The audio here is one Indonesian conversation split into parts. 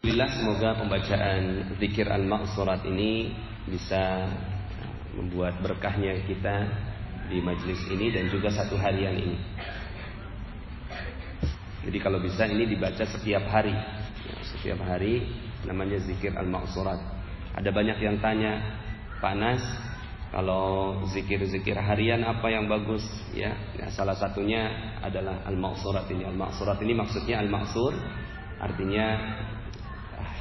Alhamdulillah, semoga pembacaan zikir al-ma'surat ini bisa membuat berkahnya kita di majelis ini dan juga satu harian ini. Jadi kalau bisa ini dibaca setiap hari. Setiap hari namanya zikir al-ma'surat. Ada banyak yang tanya, Pak Nas, kalau zikir-zikir harian apa yang bagus? Ya, salah satunya adalah al-ma'surat ini. Al-ma'surat ini maksudnya al-ma'sur, artinya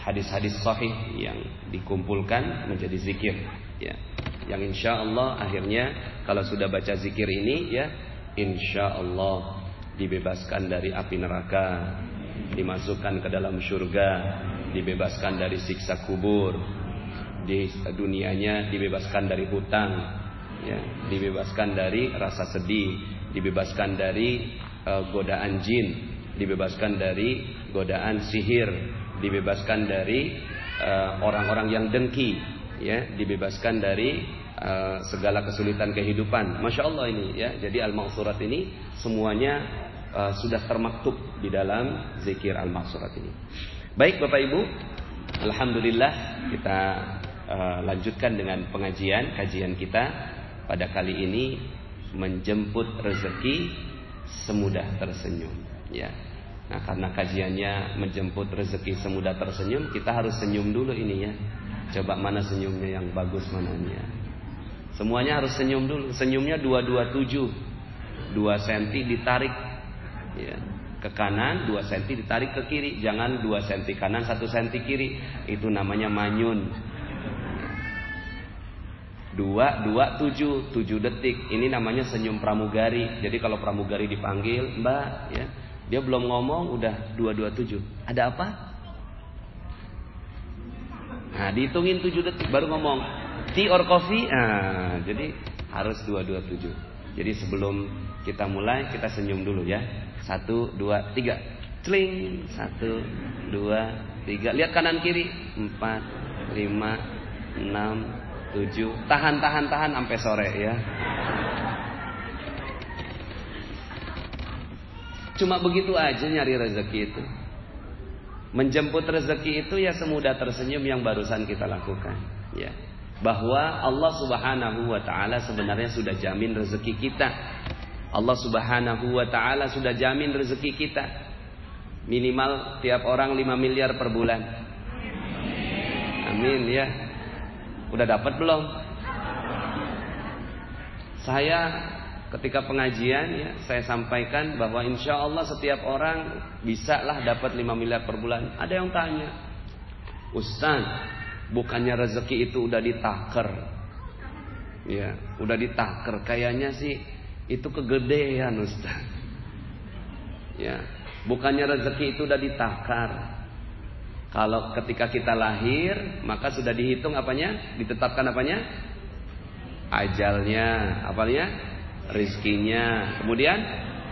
hadis-hadis sahih yang dikumpulkan menjadi zikir, ya. Yang insya Allah akhirnya kalau sudah baca zikir ini, ya, insya Allah dibebaskan dari api neraka, dimasukkan ke dalam surga, dibebaskan dari siksa kubur, di dunianya dibebaskan dari hutang, ya, dibebaskan dari rasa sedih, dibebaskan dari godaan jin, dibebaskan dari godaan sihir, dibebaskan dari orang-orang yang dengki, ya, dibebaskan dari segala kesulitan kehidupan. Masya Allah ini, ya. Jadi al-ma'surat ini semuanya sudah termaktub di dalam zikir al-ma'surat ini. Baik Bapak Ibu, alhamdulillah kita lanjutkan dengan kajian kita pada kali ini, menjemput rezeki semudah tersenyum, ya. Nah, karena kajiannya menjemput rezeki semudah tersenyum, kita harus senyum dulu ini, ya. Coba mana senyumnya yang bagus mananya. Semuanya harus senyum dulu. Senyumnya 227, 2 cm ditarik, ya, ke kanan, 2 cm ditarik ke kiri. Jangan 2 cm kanan, 1 cm kiri. Itu namanya manyun. 227, 7 detik. Ini namanya senyum pramugari. Jadi kalau pramugari dipanggil, Mbak, ya, dia belum ngomong udah 227. Ada apa? Nah, dihitungin 7 detik baru ngomong. Tea or coffee? Nah, jadi harus 227. Jadi sebelum kita mulai, kita senyum dulu, ya. 1, 2, 3. Cling. 1, 2, 3. Lihat kanan kiri. 4, 5, 6, 7. Tahan sampai sore, ya. Cuma begitu aja nyari rezeki itu. Menjemput rezeki itu ya semudah tersenyum yang barusan kita lakukan, ya. Bahwa Allah Subhanahu wa taala sebenarnya sudah jamin rezeki kita. Allah Subhanahu wa taala sudah jamin rezeki kita. Minimal tiap orang 5 miliar per bulan. Amin, ya. Udah dapat belum? Saya ketika pengajian, ya, saya sampaikan bahwa insya Allah setiap orang bisa lah dapat 5 miliar per bulan. Ada yang tanya, Ustaz, bukannya rezeki itu udah ditaker? Ya, udah ditaker. Kayaknya sih itu kegedean, Ustaz. Ya, bukannya rezeki itu udah ditakar? Kalau ketika kita lahir, maka sudah dihitung apanya? Ditetapkan apanya? Ajalnya, apanya? Rizkinya, kemudian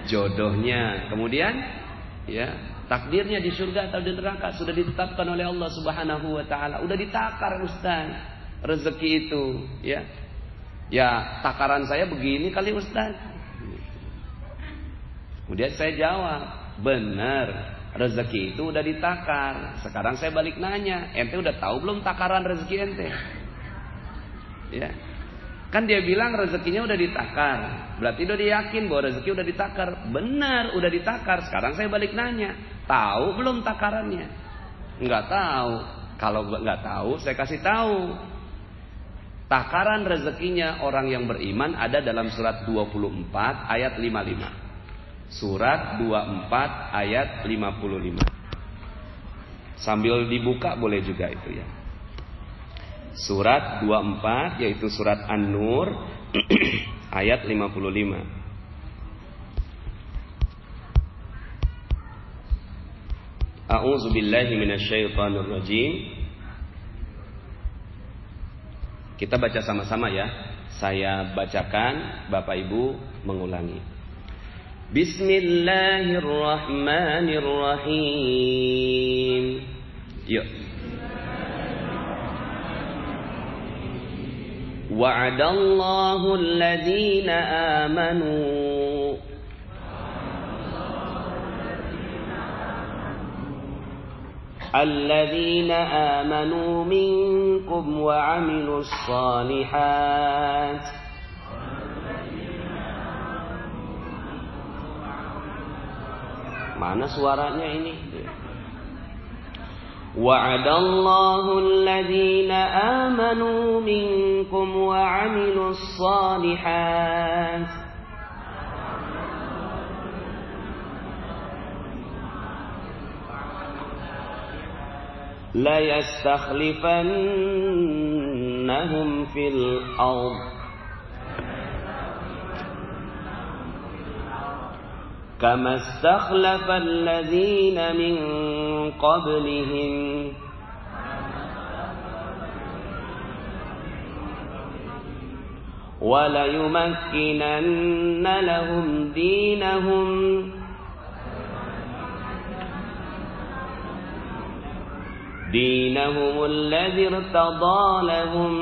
jodohnya, kemudian, ya, takdirnya di surga atau di neraka sudah ditetapkan oleh Allah Subhanahu wa taala. Udah ditakar, Ustaz, rezeki itu, ya. Ya, takaran saya begini kali, Ustaz. Kemudian saya jawab, benar, rezeki itu udah ditakar. Sekarang saya balik nanya, ente udah tahu belum takaran rezeki ente? Ya. Kan dia bilang rezekinya udah ditakar. Berarti udah yakin bahwa rezeki udah ditakar. Benar, udah ditakar. Sekarang saya balik nanya, tahu belum takarannya? Enggak tahu. Kalau enggak tahu, saya kasih tahu. Takaran rezekinya orang yang beriman ada dalam surat 24 ayat 55. Surat 24 ayat 55. Sambil dibuka boleh juga itu, ya. Surat 24 yaitu surat An-Nur ayat 55. A'udzu billahi minasyaitonir rajim. Kita baca sama-sama, ya. Saya bacakan, Bapak Ibu mengulangi. Bismillahirrahmanirrahim. Yuk. Wa'adallahu alladhina amanu alladzina amanu minkum wa 'amilus shalihat. Mana suaranya ini? Wa'adallahu alladzina amanu minkum wa 'amilus shalihat. La yastakhlifannahum fil ardh kama istakhlafa alladzina min qablihim wa la yumakkinanna lahum dinahum alladzi irtada lahum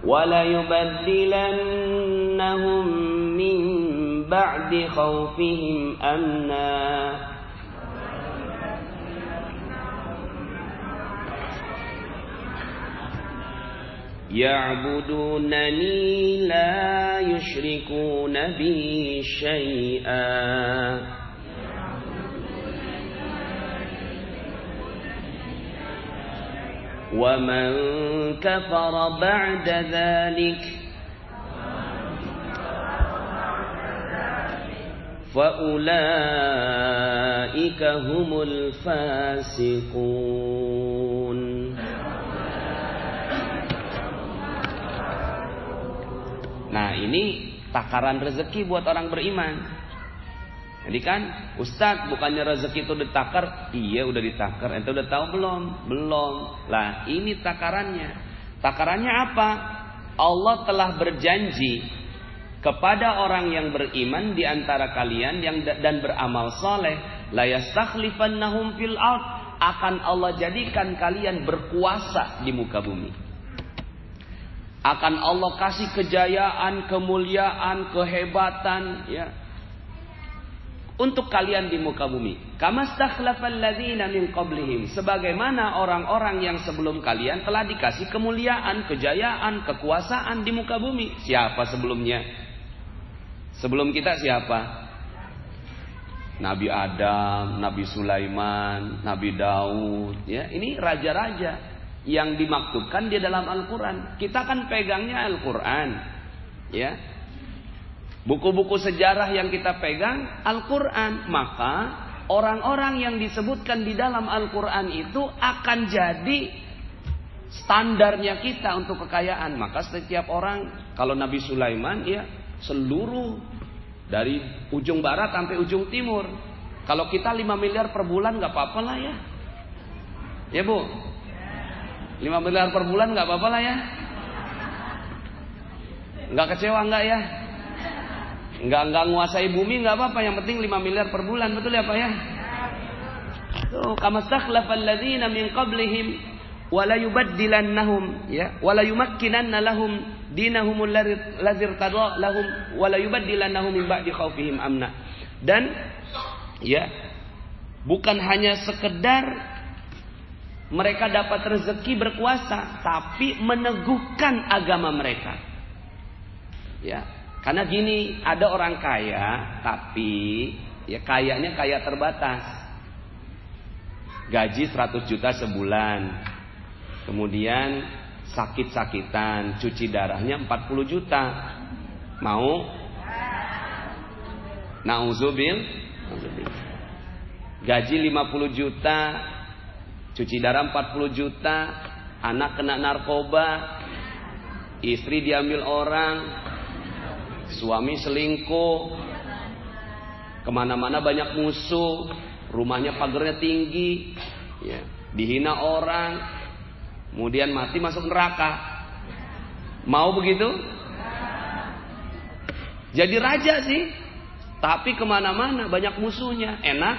wala yubaddilannahum min ba'di khawfihim amna ya'budunani la yushrikuna bi syai'a وَمَنْ كَفَرَ بَعْدَ ذَلِكَ فَأُولَئِكَ هُمُ الْفَاسِقُونَ. Nah, ini takaran rezeki buat orang beriman. Jadi kan, Ustadz, bukannya rezeki itu ditakar? Iya, udah ditakar. Ente udah tahu belum? Belum. Lah, ini takarannya. Takarannya apa? Allah telah berjanji kepada orang yang beriman di antara kalian dan beramal soleh, la yastakhlifannahum fil ard, akan Allah jadikan kalian berkuasa di muka bumi. Akan Allah kasih kejayaan, kemuliaan, kehebatan, ya, untuk kalian di muka bumi. Kama stakhlafal ladzina min qablihim, sebagaimana orang-orang yang sebelum kalian telah dikasih kemuliaan, kejayaan, kekuasaan di muka bumi. Siapa sebelumnya? Sebelum kita siapa? Nabi Adam, Nabi Sulaiman, Nabi Daud, ya, ini raja-raja yang dimaktubkan di dalam Al-Qur'an. Kita kan pegangnya Al-Qur'an, ya. Buku-buku sejarah yang kita pegang Al-Quran. Maka orang-orang yang disebutkan di dalam Al-Quran itu akan jadi standarnya kita untuk kekayaan. Maka setiap orang, kalau Nabi Sulaiman, ya, seluruh dari ujung barat sampai ujung timur. Kalau kita 5 miliar per bulan gak apa-apa lah ya. Ya Bu, 5 miliar per bulan gak apa-apa lah ya. Gak kecewa gak ya? Enggak nguasai bumi enggak apa-apa, yang penting 5 miliar per bulan, betul ya Pak ya? Tuh, kama stakhlafal ladzina min qablihim wa la yubaddilannahum, ya, wa la yumakkinanna lahum dinahum alladzi irtada lahum wa la yubaddilannahum min ba'di khaufihim amna. Dan ya, bukan hanya sekedar mereka dapat rezeki berkuasa, tapi meneguhkan agama mereka. Ya. Karena gini, ada orang kaya, tapi ya kayanya kaya terbatas. Gaji 100 juta sebulan. Kemudian sakit-sakitan, cuci darahnya 40 juta. Mau? Nauzubil. Gaji 50 juta, cuci darah 40 juta, anak kena narkoba, istri diambil orang, suami selingkuh, kemana-mana banyak musuh, rumahnya pagarnya tinggi, ya, dihina orang, kemudian mati masuk neraka. Mau begitu? Jadi raja sih, tapi kemana-mana banyak musuhnya. Enak?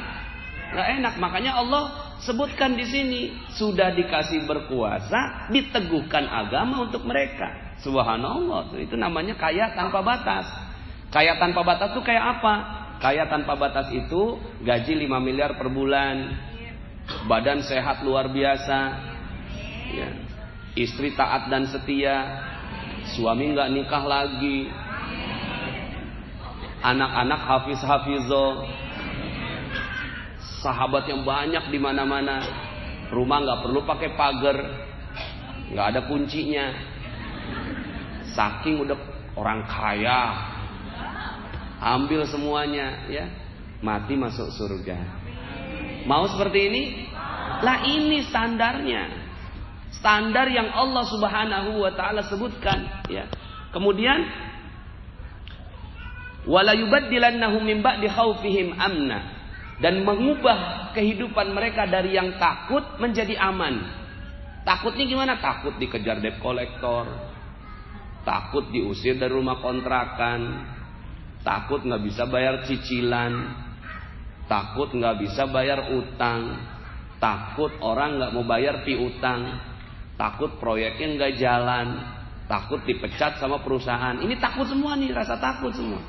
Nggak enak. Makanya Allah sebutkan di sini, sudah dikasih berkuasa, diteguhkan agama untuk mereka. Subhanallah, itu namanya kaya tanpa batas. Kaya tanpa batas itu kayak apa? Kaya tanpa batas itu gaji 5 miliar per bulan, badan sehat luar biasa, ya. Istri taat dan setia, suami nggak nikah lagi, anak-anak hafiz-hafizah, sahabat yang banyak di mana-mana, rumah nggak perlu pakai pagar, nggak ada kuncinya, saking udah orang kaya, ambil semuanya, ya, mati masuk surga. Mau seperti ini? Lah ini standarnya. Standar yang Allah Subhanahu wa taala sebutkan, ya. Kemudian wala yubaddilannahum min ba'di khaufihim amna, dan mengubah kehidupan mereka dari yang takut menjadi aman. Takutnya gimana? Takut dikejar debt collector, takut diusir dari rumah kontrakan, takut nggak bisa bayar cicilan, takut nggak bisa bayar utang, takut orang nggak mau bayar piutang, takut proyeknya nggak jalan, takut dipecat sama perusahaan. Ini takut semua nih, rasa takut semua.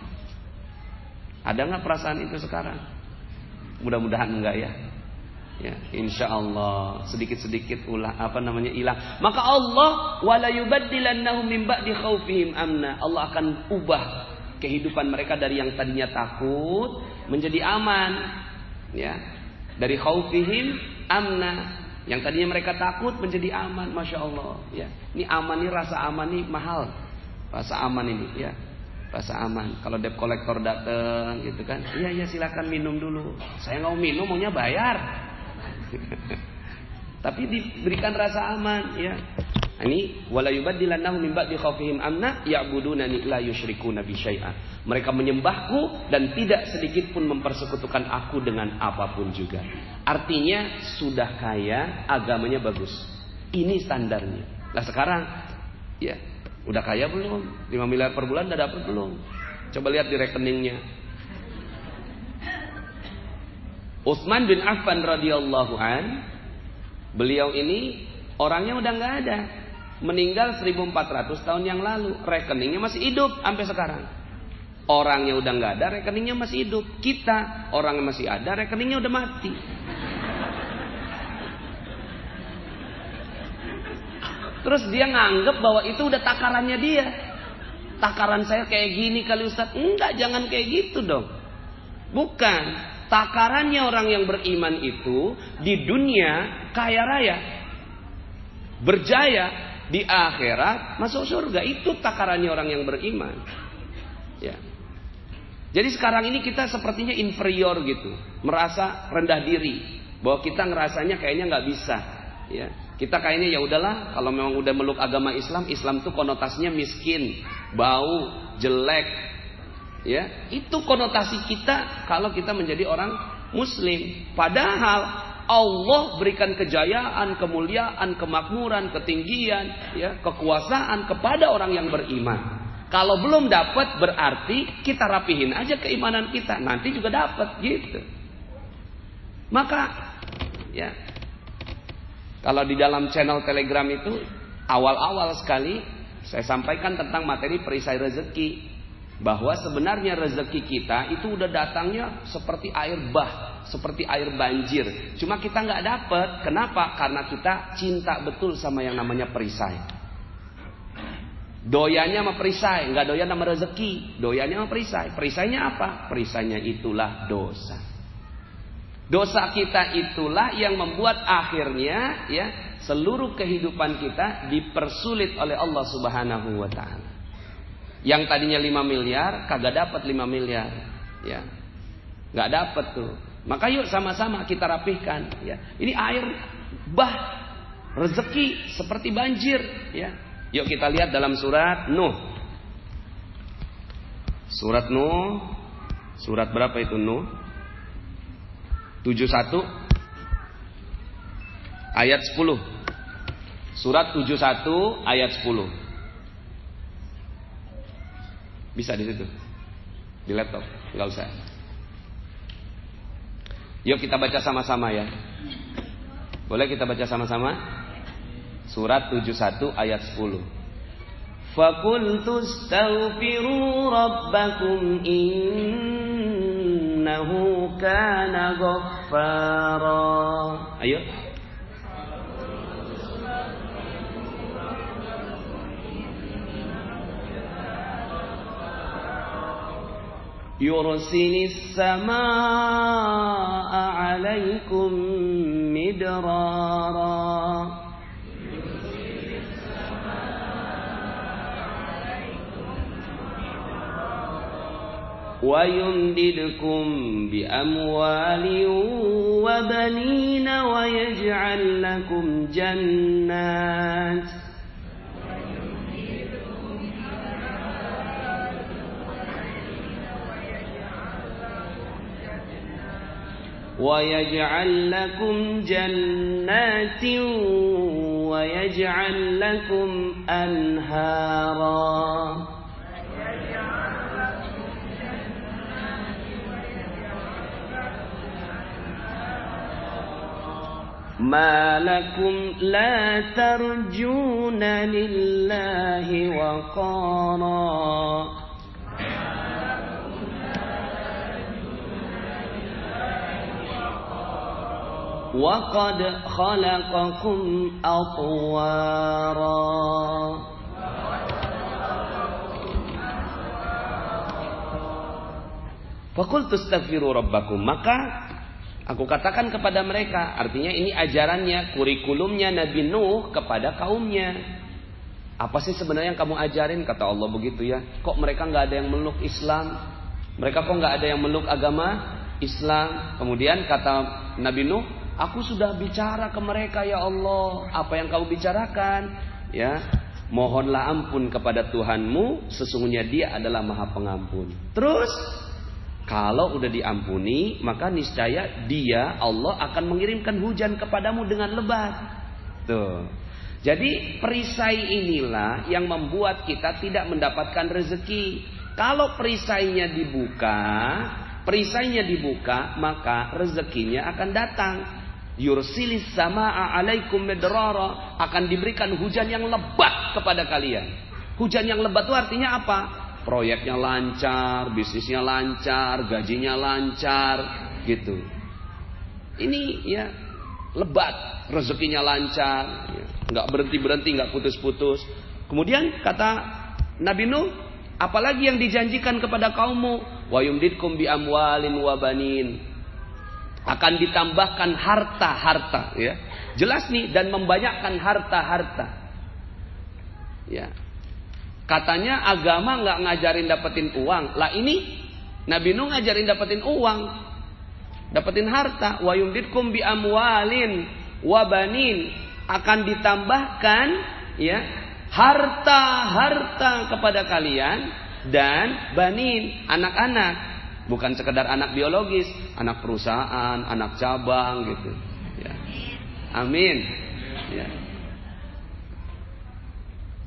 Ada nggak perasaan itu sekarang? Mudah-mudahan enggak ya. Ya, insya Allah sedikit-sedikit hilang. Maka Allah wala yubaddilannahum min ba'di khaufihim amna. Allah akan ubah kehidupan mereka dari yang tadinya takut menjadi aman. Ya, dari khaufihim amna. Yang tadinya mereka takut menjadi aman, masya Allah. Ya, ini aman nih, rasa aman nih mahal. Rasa aman ini, ya, rasa aman. Kalau debt collector datang, gitu kan, iya silakan minum dulu. Saya nggak mau minum, maunya bayar. Tapi diberikan rasa aman, ya. Ini wala yubaddilannahum min ba'di khaufihim amna ya'budunani la yusyrikuna bi syai'a. Mereka menyembahku dan tidak sedikit pun mempersekutukan aku dengan apapun juga. Artinya sudah kaya, agamanya bagus. Ini standarnya. Nah sekarang, ya, udah kaya belum? 5 miliar per bulan udah dapat belum? Coba lihat di rekeningnya. Utsman bin Affan radhiyallahu an, beliau ini orangnya udah nggak ada. Meninggal 1400 tahun yang lalu. Rekeningnya masih hidup sampai sekarang. Orangnya udah nggak ada, rekeningnya masih hidup. Kita, orangnya masih ada, rekeningnya udah mati. Terus dia nganggep bahwa itu udah takarannya dia. Takaran saya kayak gini kali Ustaz. Enggak, jangan kayak gitu dong. Bukan. Takarannya orang yang beriman itu di dunia kaya raya, berjaya, di akhirat masuk surga. Itu takarannya orang yang beriman, ya. Jadi sekarang ini kita sepertinya inferior gitu, merasa rendah diri, bahwa kita ngerasanya kayaknya nggak bisa, ya. Kita kayaknya ya udahlah, kalau memang udah meluk agama Islam, Islam tuh konotasinya miskin, bau, jelek, ya. Itu konotasi kita kalau kita menjadi orang Muslim. Padahal Allah berikan kejayaan, kemuliaan, kemakmuran, ketinggian, ya, kekuasaan kepada orang yang beriman. Kalau belum dapat berarti kita rapihin aja keimanan kita, nanti juga dapat gitu. Maka, ya, kalau di dalam channel Telegram itu awal-awal sekali saya sampaikan tentang materi perisai rezeki, bahwa sebenarnya rezeki kita itu udah datangnya seperti air bah, seperti air banjir. Cuma kita nggak dapat. Kenapa? Karena kita cinta betul sama yang namanya perisai. Doyannya sama perisai, nggak doyan sama rezeki. Doyannya sama perisai. Perisainya apa? Perisainya itulah dosa. Dosa kita itulah yang membuat akhirnya, ya, seluruh kehidupan kita dipersulit oleh Allah Subhanahu wa taala. Yang tadinya 5 miliar kagak dapat 5 miliar, ya. Nggak dapat tuh. Maka yuk sama-sama kita rapihkan, ya. Ini air bah, rezeki seperti banjir, ya. Yuk kita lihat dalam surat Nuh. Surat Nuh. Surat berapa itu Nuh? 71 ayat 10. Surat 71 ayat 10. Bisa di situ, di laptop, nggak usah. Yuk kita baca sama-sama ya. Boleh kita baca sama-sama? Surat 71 ayat 10. Faqultu astaghfiru rabbakum innahu kana ghaffara. Ayo. Yursilis samaa'a 'alaikum midrara. Wa yumdidkum bi amwalin wa banina wa yaj'al lakum jannat ويجعل لكم جنات ويجعل لكم أنهارا. ما لكم لا ترجون لله وقارا وقد خلقكم أطوارا. Faqultu astaghfiru rabbakum, maka aku katakan kepada mereka, artinya ini ajarannya, kurikulumnya Nabi Nuh kepada kaumnya. Apa sih sebenarnya yang kamu ajarin? Kata Allah begitu ya. Kok mereka nggak ada yang meluk Islam? Mereka kok nggak ada yang meluk agama Islam? Kemudian kata Nabi Nuh, aku sudah bicara ke mereka ya Allah. Apa yang kau bicarakan? Ya, mohonlah ampun kepada Tuhanmu, sesungguhnya Dia adalah Maha Pengampun. Terus kalau udah diampuni, maka niscaya Dia, Allah, akan mengirimkan hujan kepadamu dengan lebat. Tuh. Jadi perisai inilah yang membuat kita tidak mendapatkan rezeki. Kalau perisainya dibuka, maka rezekinya akan datang. Yursilis samaa'a 'alaikum midrara, akan diberikan hujan yang lebat kepada kalian. Hujan yang lebat itu artinya apa? Proyeknya lancar, bisnisnya lancar, gajinya lancar, gitu. Ini ya lebat, rezekinya lancar, ya. Nggak berhenti-berhenti, nggak putus-putus. Kemudian kata Nabi Nuh, apalagi yang dijanjikan kepada kaummu? Wa yumdidkum bi amwalin wa banin, akan ditambahkan harta-harta, ya. Jelas nih, dan membanyakkan harta-harta. Ya. Katanya agama nggak ngajarin dapetin uang. Lah ini Nabi Nuh ngajarin dapetin uang, dapetin harta. Wa yumdidkum bi amwalin wa banin, akan ditambahkan ya harta-harta kepada kalian, dan banin, anak-anak. Bukan sekedar anak biologis, anak perusahaan, anak cabang gitu. Ya. Amin. Ya.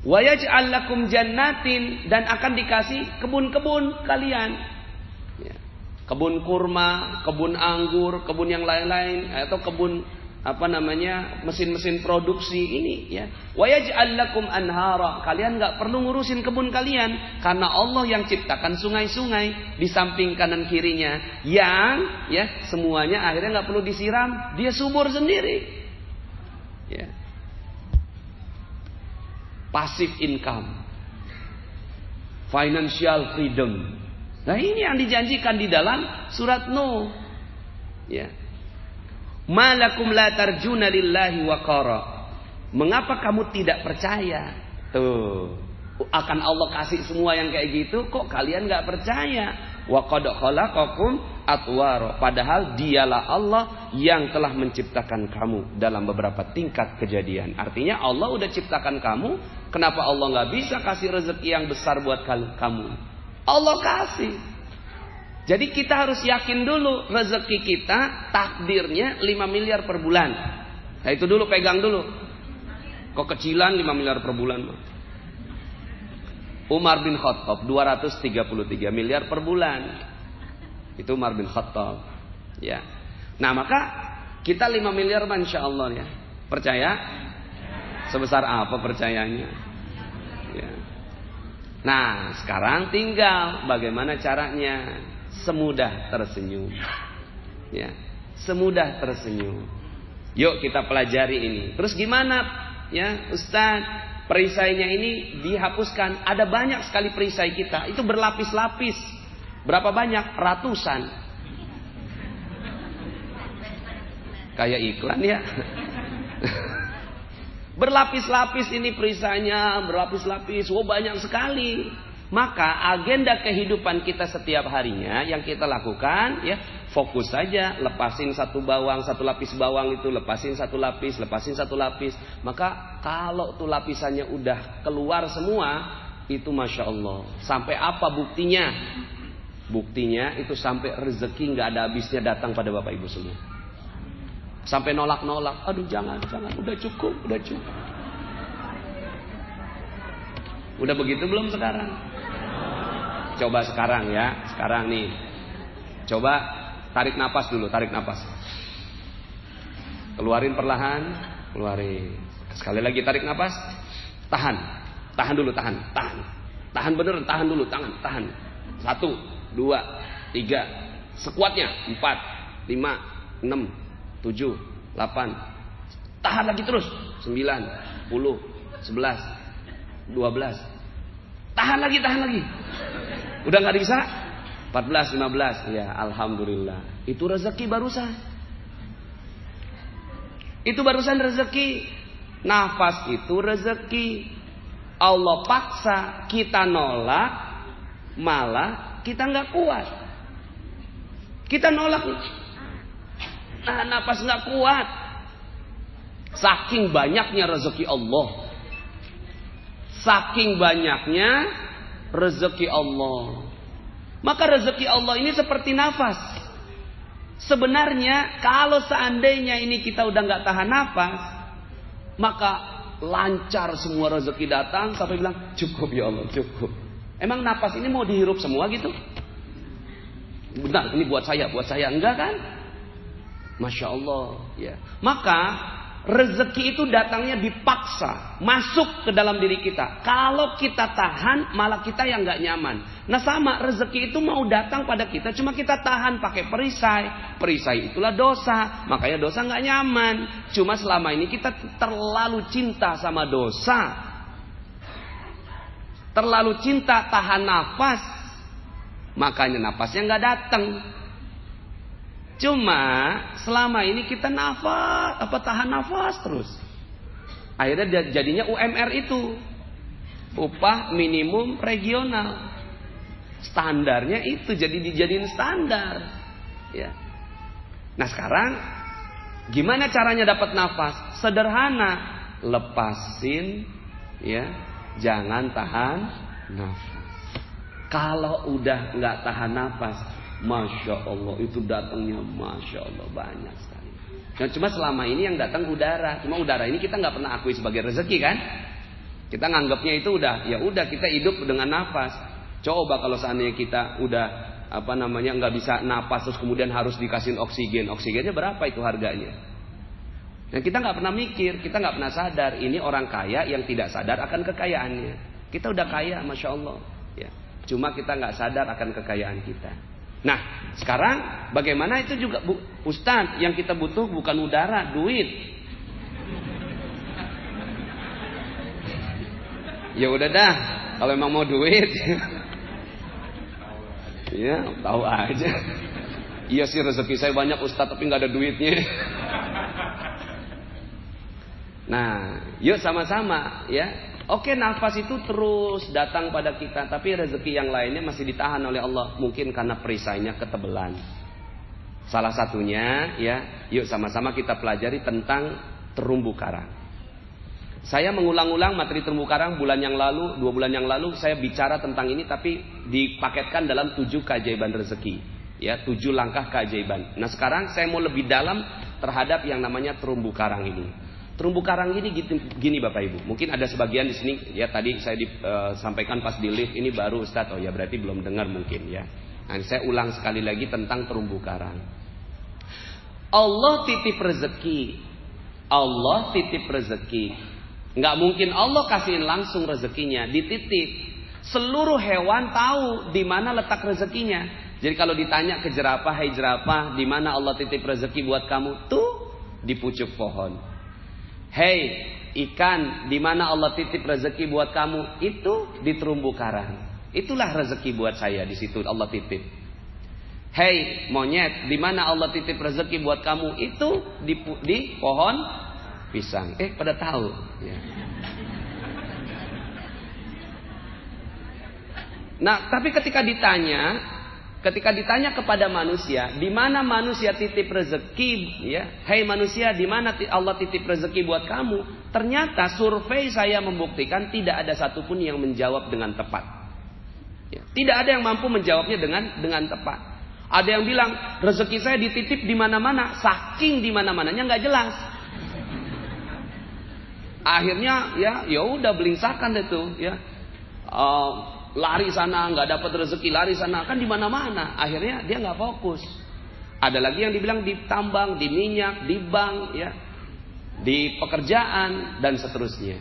Wa yaj'al lakum jannatin, dan akan dikasih kebun-kebun kalian. Ya. Kebun kurma, kebun anggur, kebun yang lain-lain, atau kebun mesin-mesin produksi ini ya. Wa yaj'al lakum anhara, kalian enggak perlu ngurusin kebun kalian karena Allah yang ciptakan sungai-sungai di samping kanan kirinya yang ya semuanya akhirnya enggak perlu disiram, dia subur sendiri. Ya. Passive income, financial freedom. Nah, ini yang dijanjikan di dalam surat Nuh. Ya. Malakum la tarjuna lillahi waqara. Mengapa kamu tidak percaya? Tuh, akan Allah kasih semua yang kayak gitu, kok kalian enggak percaya? Wa qad khalaqakum atwara. Padahal Dialah Allah yang telah menciptakan kamu dalam beberapa tingkat kejadian. Artinya Allah udah ciptakan kamu, kenapa Allah enggak bisa kasih rezeki yang besar buat kamu? Allah kasih. Jadi kita harus yakin dulu rezeki kita takdirnya 5 miliar per bulan. Nah itu dulu, pegang dulu. Kok kecilan 5 miliar per bulan? Umar bin Khattab 233 miliar per bulan. Itu Umar bin Khattab. Ya. Nah maka kita 5 miliar Masya Allah ya. Percaya? Sebesar apa percayanya? Ya. Nah sekarang tinggal bagaimana caranya. semudah tersenyum. Ya, semudah tersenyum. Yuk kita pelajari ini. Terus gimana ya Ustaz? Perisainya ini dihapuskan. Ada banyak sekali perisai kita. Itu berlapis-lapis. Berapa banyak? Ratusan. Kayak iklan ya. Berlapis-lapis ini perisainya, berlapis-lapis, banyak sekali. Maka agenda kehidupan kita setiap harinya yang kita lakukan ya, fokus saja, lepasin satu lapis bawang itu, lepasin satu lapis. Maka kalau tuh lapisannya udah keluar semua, itu Masya Allah. Sampai apa buktinya? Buktinya itu sampai rezeki nggak ada habisnya datang pada Bapak Ibu semua. Sampai nolak-nolak, aduh jangan, udah cukup. Udah begitu belum sekarang? Coba sekarang ya, sekarang nih. Coba tarik napas dulu, Keluarin perlahan, keluarin. Sekali lagi tarik napas, tahan dulu. Tahan bener, tahan dulu, tahan. 1, 2, 3, sekuatnya 4, 5, 6, 7, 8. Tahan lagi terus. 9, 10, 11, 12. Tahan lagi. Udah gak bisa? 14, 15. Ya alhamdulillah. Itu rezeki barusan. Itu barusan rezeki. Nafas itu rezeki. Allah paksa, kita nolak, malah kita gak kuat. Kita nolak. Nah, napas nggak kuat. Saking banyaknya rezeki Allah. Maka rezeki Allah ini seperti nafas. Sebenarnya kalau seandainya ini kita udah nggak tahan nafas, maka lancar semua rezeki datang sampai bilang cukup ya Allah, cukup. Emang nafas ini mau dihirup semua gitu? Benar, ini buat saya enggak kan? Masya Allah ya. Maka rezeki itu datangnya dipaksa masuk ke dalam diri kita. Kalau kita tahan malah kita yang gak nyaman. Nah sama rezeki itu mau datang pada kita, cuma kita tahan pakai perisai itulah dosa. Makanya dosa gak nyaman. Cuma selama ini kita terlalu cinta sama dosa, terlalu cinta tahan nafas, makanya nafasnya gak datang. Cuma selama ini kita tahan nafas terus. Akhirnya jadinya UMR itu upah minimum regional. Standarnya itu jadi dijadiin standar. Ya. Nah sekarang gimana caranya dapat nafas? Sederhana, lepasin ya, jangan tahan nafas. Kalau udah nggak tahan nafas, Masya Allah itu datangnya Masya Allah banyak sekali. Nah, cuma selama ini yang datang udara. Cuma udara ini kita nggak pernah akui sebagai rezeki kan? Kita nganggapnya itu udah kita hidup dengan nafas. Coba kalau seandainya kita udah nggak bisa napas terus kemudian harus dikasih oksigen. Oksigennya berapa itu harganya? Dan kita nggak pernah mikir, kita nggak pernah sadar. Ini orang kaya yang tidak sadar akan kekayaannya. Kita udah kaya Masya Allah. Ya. Cuma kita nggak sadar akan kekayaan kita. Nah, sekarang bagaimana itu juga Ustaz, yang kita butuh bukan udara, duit. Ya udah dah, kalau emang mau duit, ya tahu aja. Iya sih rezeki saya banyak Ustaz, tapi nggak ada duitnya. Nah, yuk sama-sama ya. Oke, nafas itu terus datang pada kita, tapi rezeki yang lainnya masih ditahan oleh Allah, mungkin karena perisainya ketebelan. Salah satunya ya, yuk sama-sama kita pelajari tentang terumbu karang. Saya mengulang-ulang materi terumbu karang 2 bulan yang lalu saya bicara tentang ini, tapi dipaketkan dalam 7 keajaiban rezeki. Ya, 7 langkah keajaiban. Nah sekarang saya mau lebih dalam terhadap yang namanya terumbu karang ini. Terumbu karang ini gini Bapak Ibu. Mungkin ada sebagian di sini ya, tadi saya sampaikan pas di lift ini baru Ustaz. Oh ya berarti belum dengar mungkin ya. Nah, saya ulang sekali lagi tentang terumbu karang. Allah titip rezeki. Nggak mungkin Allah kasihin langsung rezekinya, dititip. Seluruh hewan tahu di mana letak rezekinya. Jadi kalau ditanya ke jerapah, "Hai jerapah, di mana Allah titip rezeki buat kamu?" Tuh, di pucuk pohon. "Hei ikan, di mana Allah titip rezeki buat kamu?" Itu di terumbu karang. Itulah rezeki buat saya, di situ Allah titip. "Hei monyet, di mana Allah titip rezeki buat kamu?" Itu di pohon pisang. Pada tahu ya. Nah, tapi ketika ditanya kepada manusia, di mana manusia titip rezeki, ya, "Hei manusia, di mana Allah titip rezeki buat kamu?" Ternyata survei saya membuktikan tidak ada satupun yang menjawab dengan tepat. Ya, tidak ada yang mampu menjawabnya dengan tepat. Ada yang bilang rezeki saya dititip di mana-mana, saking di mana-mananya nggak jelas. Akhirnya ya udah belingsakan itu, ya. Lari sana nggak dapat rezeki, lari sana kan di mana-mana. Akhirnya dia nggak fokus. Ada lagi yang dibilang di tambang, di minyak, di bank, ya, di pekerjaan dan seterusnya.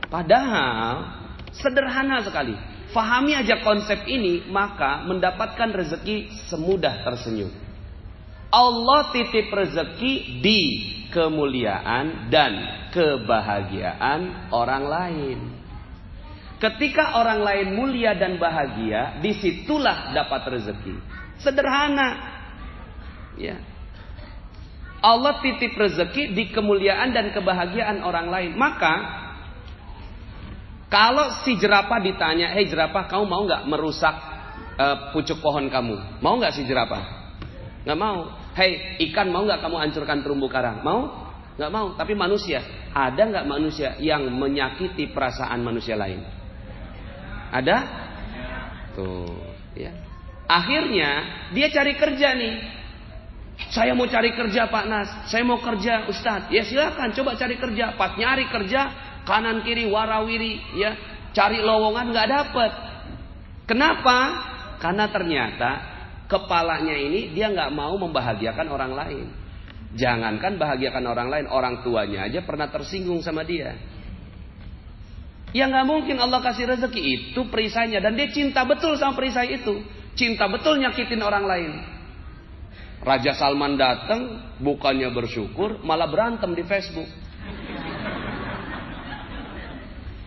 Padahal sederhana sekali. Fahami aja konsep ini, maka mendapatkan rezeki semudah tersenyum. Allah titip rezeki di kemuliaan dan kebahagiaan orang lain. Ketika orang lain mulia dan bahagia, disitulah dapat rezeki. Sederhana. Ya. Allah titip rezeki di kemuliaan dan kebahagiaan orang lain. Maka kalau si jerapah ditanya, "Hei jerapah, kamu mau nggak merusak pucuk pohon kamu?" Mau nggak si jerapah? Nggak mau. "Hei ikan, mau nggak kamu hancurkan terumbu karang?" Mau? Nggak mau. Tapi manusia, ada nggak manusia yang menyakiti perasaan manusia lain? Ada? Tuh, ya. Akhirnya dia cari kerja nih. "Saya mau cari kerja Pak Nas, saya mau kerja Ustadz." Ya silakan, coba cari kerja. Pas nyari kerja, kanan kiri warawiri, ya, cari lowongan nggak dapet. Kenapa? Karena ternyata kepalanya ini dia nggak mau membahagiakan orang lain. Jangankan bahagiakan orang lain, orang tuanya aja pernah tersinggung sama dia. Ya nggak mungkin Allah kasih rezeki, itu perisainya, dan dia cinta betul sama perisai itu, cinta betul nyakitin orang lain. Raja Salman datang, bukannya bersyukur, malah berantem di Facebook.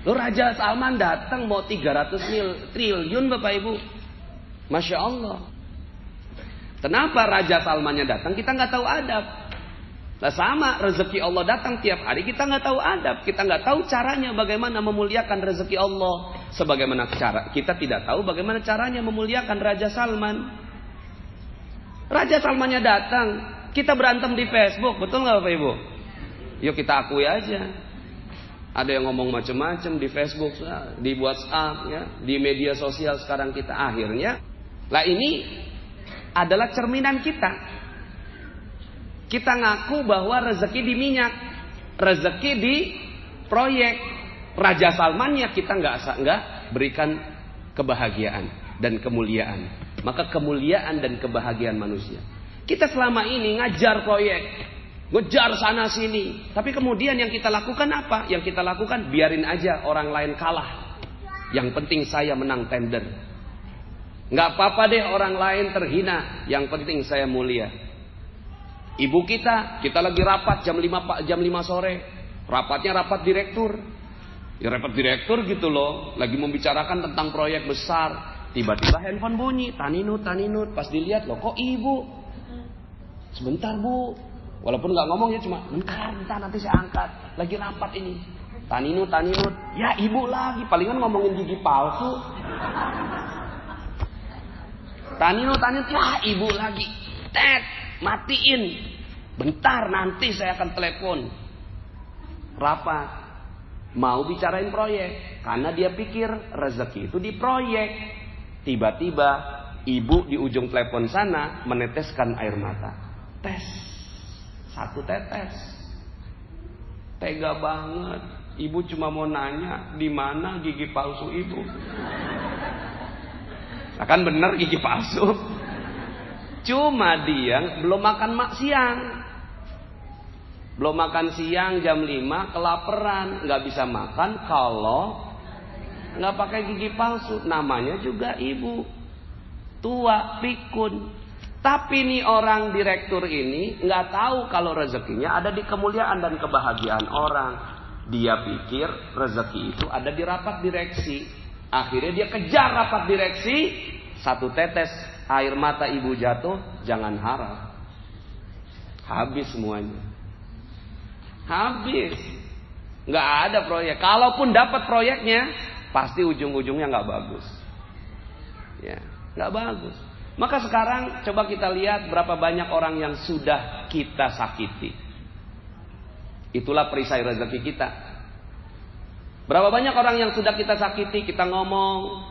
Loh, Raja Salman datang mau 300 triliun Bapak Ibu, Masya Allah. Kenapa Raja Salmannya datang? Kita nggak tahu adab. Nah sama, rezeki Allah datang tiap hari, kita nggak tahu adab, kita nggak tahu caranya bagaimana memuliakan rezeki Allah. Sebagaimana cara kita tidak tahu bagaimana caranya memuliakan Raja Salman. Raja Salmannya datang, kita berantem di Facebook, betul nggak Bapak Ibu? Yuk kita akui aja. Ada yang ngomong macam-macam di Facebook, di WhatsApp, ya, di media sosial sekarang kita. Akhirnya, lah ini adalah cerminan kita. Kita ngaku bahwa rezeki di minyak, rezeki di proyek. Raja Salmannya kita nggak berikan kebahagiaan dan kemuliaan. Maka kemuliaan dan kebahagiaan manusia. Kita selama ini ngajar proyek, ngejar sana sini. Tapi kemudian yang kita lakukan apa? Yang kita lakukan biarin aja orang lain kalah. Yang penting saya menang tender. Nggak apa-apa deh orang lain terhina. Yang penting saya mulia. Ibu kita lagi rapat jam 5 sore. Rapatnya rapat direktur. Ya rapat direktur gitu loh. Lagi membicarakan tentang proyek besar. Tiba-tiba handphone bunyi. Taninut. Pas dilihat loh, kok ibu? Sebentar bu. Walaupun gak ngomong ya, cuma bentar nanti saya angkat. Lagi rapat ini. Taninut. Ya ibu lagi. Palingan ngomongin gigi palsu. Taninut. Ya ibu lagi. Tet. Matiin. Bentar nanti saya akan telepon. Rapat. Mau bicarain proyek. Karena dia pikir rezeki itu di proyek. Tiba-tiba ibu di ujung telepon sana meneteskan air mata. Tes. 1 tetes. Tega banget. Ibu cuma mau nanya di mana gigi palsu ibu. Nah, kan bener gigi palsu. Cuma dia belum makan siang. Belum makan siang jam 5, kelaparan, nggak bisa makan kalau nggak pakai gigi palsu. Namanya juga ibu. tua, pikun. Tapi nih orang direktur ini nggak tahu kalau rezekinya ada di kemuliaan dan kebahagiaan orang. Dia pikir rezeki itu ada di rapat direksi. Akhirnya dia kejar rapat direksi. Satu tetes air mata ibu jatuh, jangan harap. Habis semuanya. Habis. Nggak ada proyek. Kalaupun dapat proyeknya, pasti ujung-ujungnya nggak bagus. Ya, nggak bagus. Maka sekarang coba kita lihat berapa banyak orang yang sudah kita sakiti. Itulah perisai rezeki kita. Berapa banyak orang yang sudah kita sakiti, kita ngomong,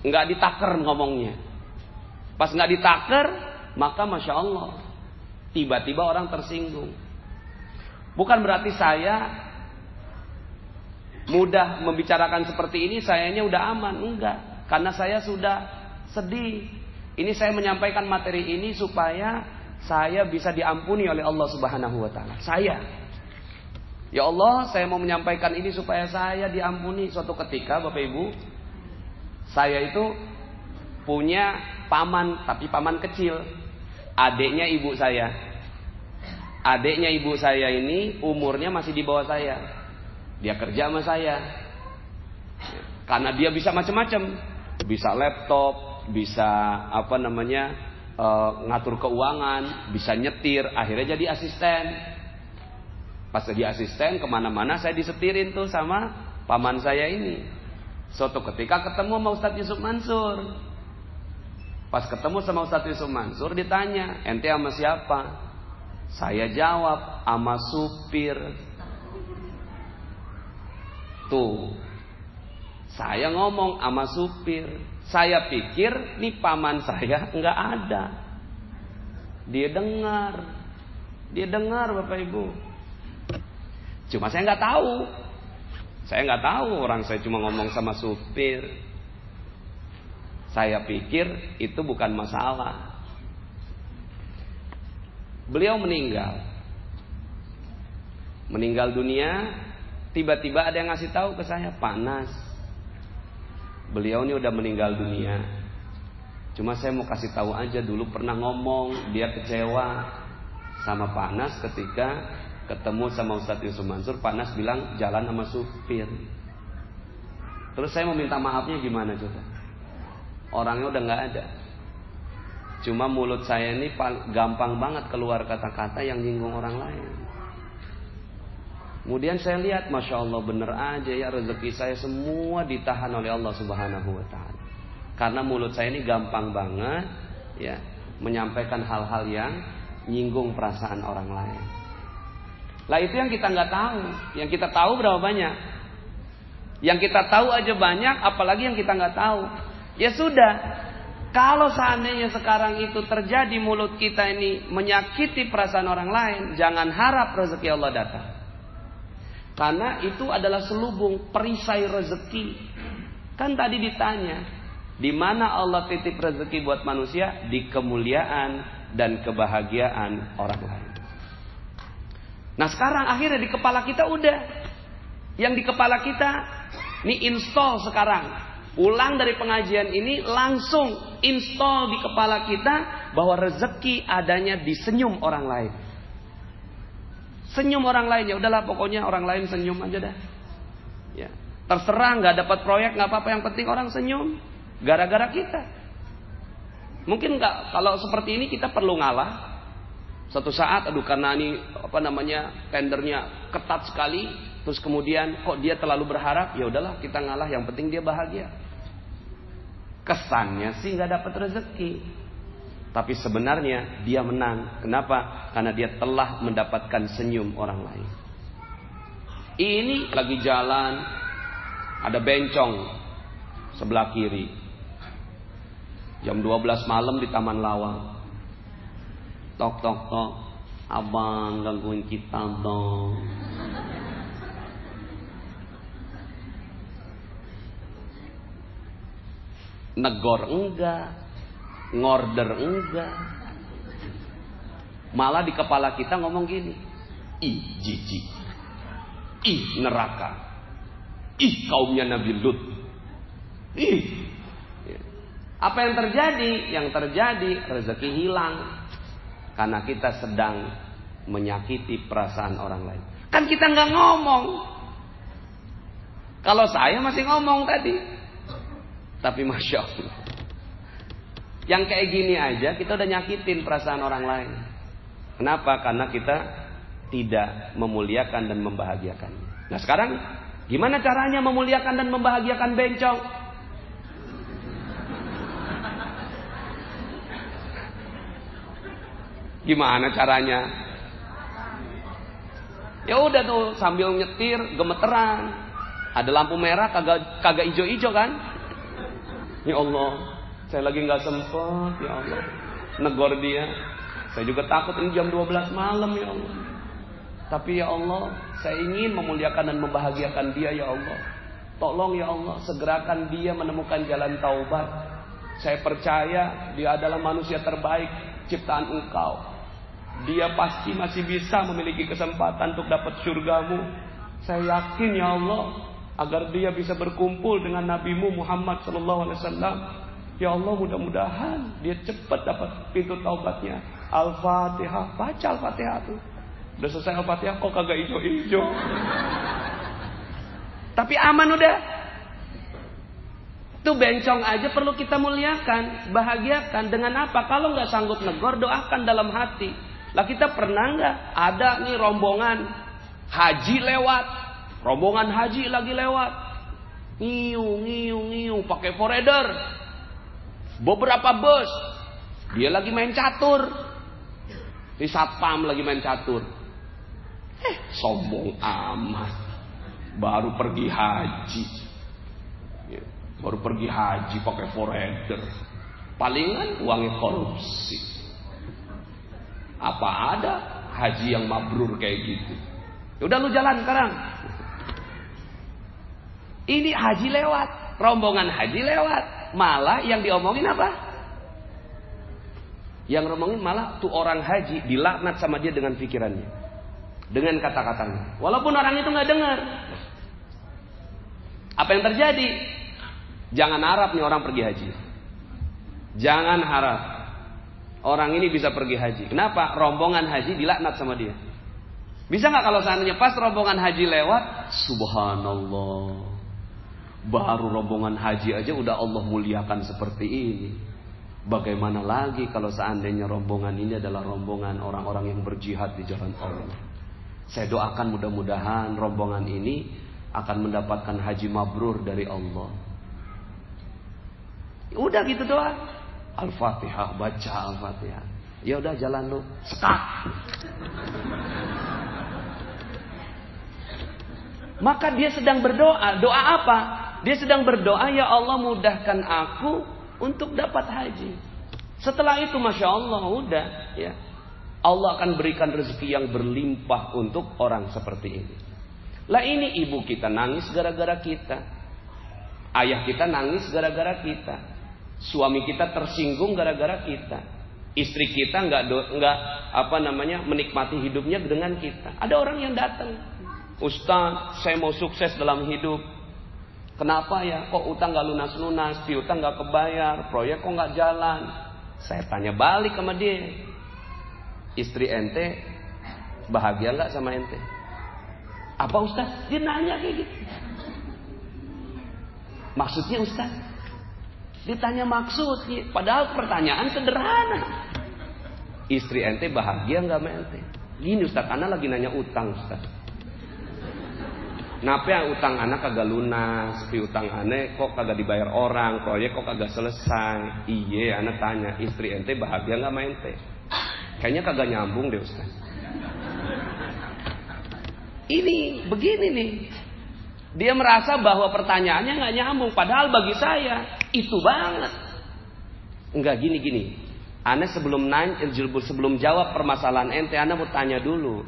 nggak ditaker ngomongnya. Pas nggak ditaker, maka masya Allah, tiba-tiba orang tersinggung. Bukan berarti saya mudah membicarakan seperti ini, sayanya udah aman. Enggak, karena saya sudah sedih. Ini saya menyampaikan materi ini supaya saya bisa diampuni oleh Allah Subhanahu wa taala. Saya, ya Allah, saya mau menyampaikan ini supaya saya diampuni. Suatu ketika Bapak Ibu, saya itu punya paman, tapi paman kecil. Adiknya ibu saya. Adiknya ibu saya ini umurnya masih di bawah saya. Dia kerja sama saya. Karena dia bisa macam-macam. Bisa laptop, bisa ngatur keuangan, bisa nyetir, akhirnya jadi asisten. Pas jadi asisten kemana-mana saya disetirin tuh sama paman saya ini. Suatu ketika ketemu sama Ustadz Yusuf Mansur. Pas ketemu sama Ustadz Yusuf Mansur ditanya, ente sama siapa? Saya jawab, sama supir. Tuh, saya ngomong sama supir. Saya pikir nih paman saya nggak ada. Dia dengar Bapak Ibu. Cuma saya nggak tahu. Saya nggak tahu, orang saya cuma ngomong sama supir. Saya pikir itu bukan masalah. Beliau meninggal dunia. Tiba-tiba ada yang ngasih tahu ke saya, Panas, beliau ini udah meninggal dunia. Cuma saya mau kasih tahu aja, dulu pernah ngomong dia kecewa sama Panas ketika ketemu sama Ustadz Yusuf Mansur. Panas bilang jalan sama supir. Terus saya mau minta maafnya gimana coba? Orangnya udah nggak ada. Cuma mulut saya ini gampang banget keluar kata-kata yang nyinggung orang lain. Kemudian saya lihat, masya Allah, bener aja ya, rezeki saya semua ditahan oleh Allah Subhanahu wa taala. Karena mulut saya ini gampang banget ya menyampaikan hal-hal yang nyinggung perasaan orang lain. Lah itu yang kita nggak tahu. Yang kita tahu berapa banyak? Yang kita tahu aja banyak, apalagi yang kita nggak tahu. Ya sudah, kalau seandainya sekarang itu terjadi mulut kita ini menyakiti perasaan orang lain, jangan harap rezeki Allah datang. Karena itu adalah selubung perisai rezeki. Kan tadi ditanya, di mana Allah titip rezeki buat manusia? Di kemuliaan dan kebahagiaan orang lain. Nah sekarang akhirnya di kepala kita udah. Yang di kepala kita, ini install sekarang. Pulang dari pengajian ini langsung install di kepala kita bahwa rezeki adanya di senyum orang lain. Senyum orang lain, ya udahlah pokoknya orang lain senyum aja dah. Ya, terserah nggak dapat proyek nggak apa-apa, yang penting orang senyum gara-gara kita. Mungkin nggak, kalau seperti ini kita perlu ngalah. Suatu saat, aduh karena ini tendernya ketat sekali, terus kemudian kok dia terlalu berharap, ya udahlah kita ngalah, yang penting dia bahagia. Kesannya sih nggak dapat rezeki, tapi sebenarnya dia menang. Kenapa? Karena dia telah mendapatkan senyum orang lain. Ini lagi jalan, ada bencong sebelah kiri. Jam 12 malam di Taman Lawang. Tok tok tok, abang gangguin kita dong. Negor enggak, ngorder enggak. Malah di kepala kita ngomong gini, ih jijik, ih neraka, ih kaumnya Nabi Lut, ih Apa yang terjadi? Yang terjadi rezeki hilang. Karena kita sedang menyakiti perasaan orang lain. Kan kita nggak ngomong. Kalau saya masih ngomong tadi. Tapi Masya Allah, yang kayak gini aja kita udah nyakitin perasaan orang lain. Kenapa? Karena kita tidak memuliakan dan membahagiakan. Nah sekarang gimana caranya memuliakan dan membahagiakan bencong? Gimana caranya? Ya udah tuh sambil nyetir gemeteran. Ada lampu merah kagak ijo-ijo kan? Ya Allah, saya lagi nggak sempet, ya Allah. Negor dia. Saya juga takut ini jam 12 malam, ya Allah. Tapi ya Allah, saya ingin memuliakan dan membahagiakan dia, ya Allah. Tolong ya Allah, segerakan dia menemukan jalan taubat. Saya percaya dia adalah manusia terbaik ciptaan Engkau. Dia pasti masih bisa memiliki kesempatan untuk dapat surgamu. Saya yakin ya Allah, agar dia bisa berkumpul dengan Nabi-Mu Muhammad SAW. Ya Allah, mudah-mudahan dia cepat dapat pintu taubatnya. Al-Fatihah, baca Al-Fatihah tuh. Udah selesai Al-Fatihah kok kagak ijo-ijo. Tapi aman udah. Tuh bencong aja perlu kita muliakan, bahagiakan. Dengan apa? Kalau nggak sanggup negor, doakan dalam hati. Lah kita pernah nggak ada nih rombongan haji lewat, rombongan haji lagi lewat, ngiu pakai foreder, beberapa bus, dia lagi main catur, di satpam lagi main catur, sombong amat, baru pergi haji pakai foreder, palingan uangnya korupsi. Apa ada haji yang mabrur kayak gitu? Udah lu jalan sekarang. Ini haji lewat, rombongan haji lewat, malah yang diomongin apa? Yang ngomongin malah tuh orang haji dilaknat sama dia dengan pikirannya, dengan kata-katanya. Walaupun orang itu nggak dengar. Apa yang terjadi? Jangan harap nih orang pergi haji. Jangan harap orang ini bisa pergi haji. Kenapa? Rombongan haji dilaknat sama dia. Bisa nggak kalau seandainya pas rombongan haji lewat, subhanallah, baru rombongan haji aja udah Allah muliakan seperti ini. Bagaimana lagi kalau seandainya rombongan ini adalah rombongan orang-orang yang berjihad di jalan Allah. Saya doakan mudah-mudahan rombongan ini akan mendapatkan haji mabrur dari Allah. Udah gitu doang. Al-Fatihah, baca Al-Fatihah. Ya udah jalan lu, sekat. Maka dia sedang berdoa. Doa apa? Dia sedang berdoa, ya Allah mudahkan aku untuk dapat haji. Setelah itu Masya Allah udah ya, Allah akan berikan rezeki yang berlimpah untuk orang seperti ini. Lah ini ibu kita nangis gara-gara kita. Ayah kita nangis gara-gara kita. Suami kita tersinggung gara-gara kita. Istri kita nggak menikmati hidupnya dengan kita. Ada orang yang datang, Ustaz, saya mau sukses dalam hidup. Kenapa ya? Kok utang nggak lunas-lunas, piutang nggak kebayar, proyek kok nggak jalan? Saya tanya balik sama dia, istri ente bahagia nggak sama ente? Apa Ustaz? Dia nanya kayak gitu. Maksudnya Ustaz? Ditanya maksudnya, padahal pertanyaan sederhana. Istri ente bahagia nggak sama ente? Gini Ustaz, anak lagi nanya utang Ustaz. Kenapa ya utang anak kagak lunas, piutang anak kok kagak dibayar orang, proyek kok kagak selesai? Iya, anak tanya, istri ente bahagia nggak sama ente? Kayaknya kagak nyambung deh Ustaz. Ini begini nih. Dia merasa bahwa pertanyaannya nggak nyambung, padahal bagi saya itu banget. Enggak gini. Ane sebelum jawab permasalahan ente, Ane mau tanya dulu,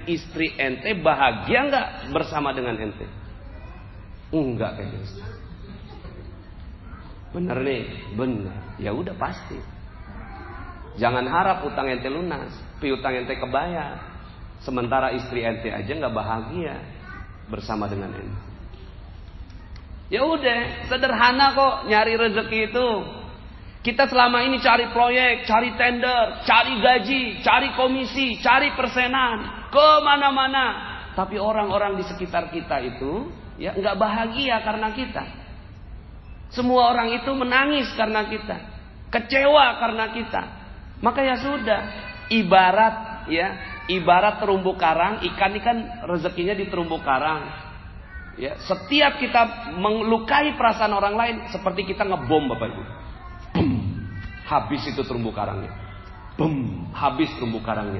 istri ente bahagia nggak bersama dengan ente? Enggak kayaknya. Bener nih, bener. Ya udah pasti. Jangan harap utang ente lunas, piutang ente kebayar. Sementara istri ente aja nggak bahagia bersama dengan ente. Ya udah, sederhana kok nyari rezeki itu. Kita selama ini cari proyek, cari tender, cari gaji, cari komisi, cari persenan, kemana-mana. Tapi orang-orang di sekitar kita itu ya nggak bahagia karena kita. Semua orang itu menangis karena kita, kecewa karena kita. Maka ya sudah, ibarat terumbu karang, ikan rezekinya di terumbu karang. Ya, setiap kita melukai perasaan orang lain seperti kita ngebom, Bapak Ibu. Bum, habis itu terumbu karangnya. Bum, habis terumbu karangnya.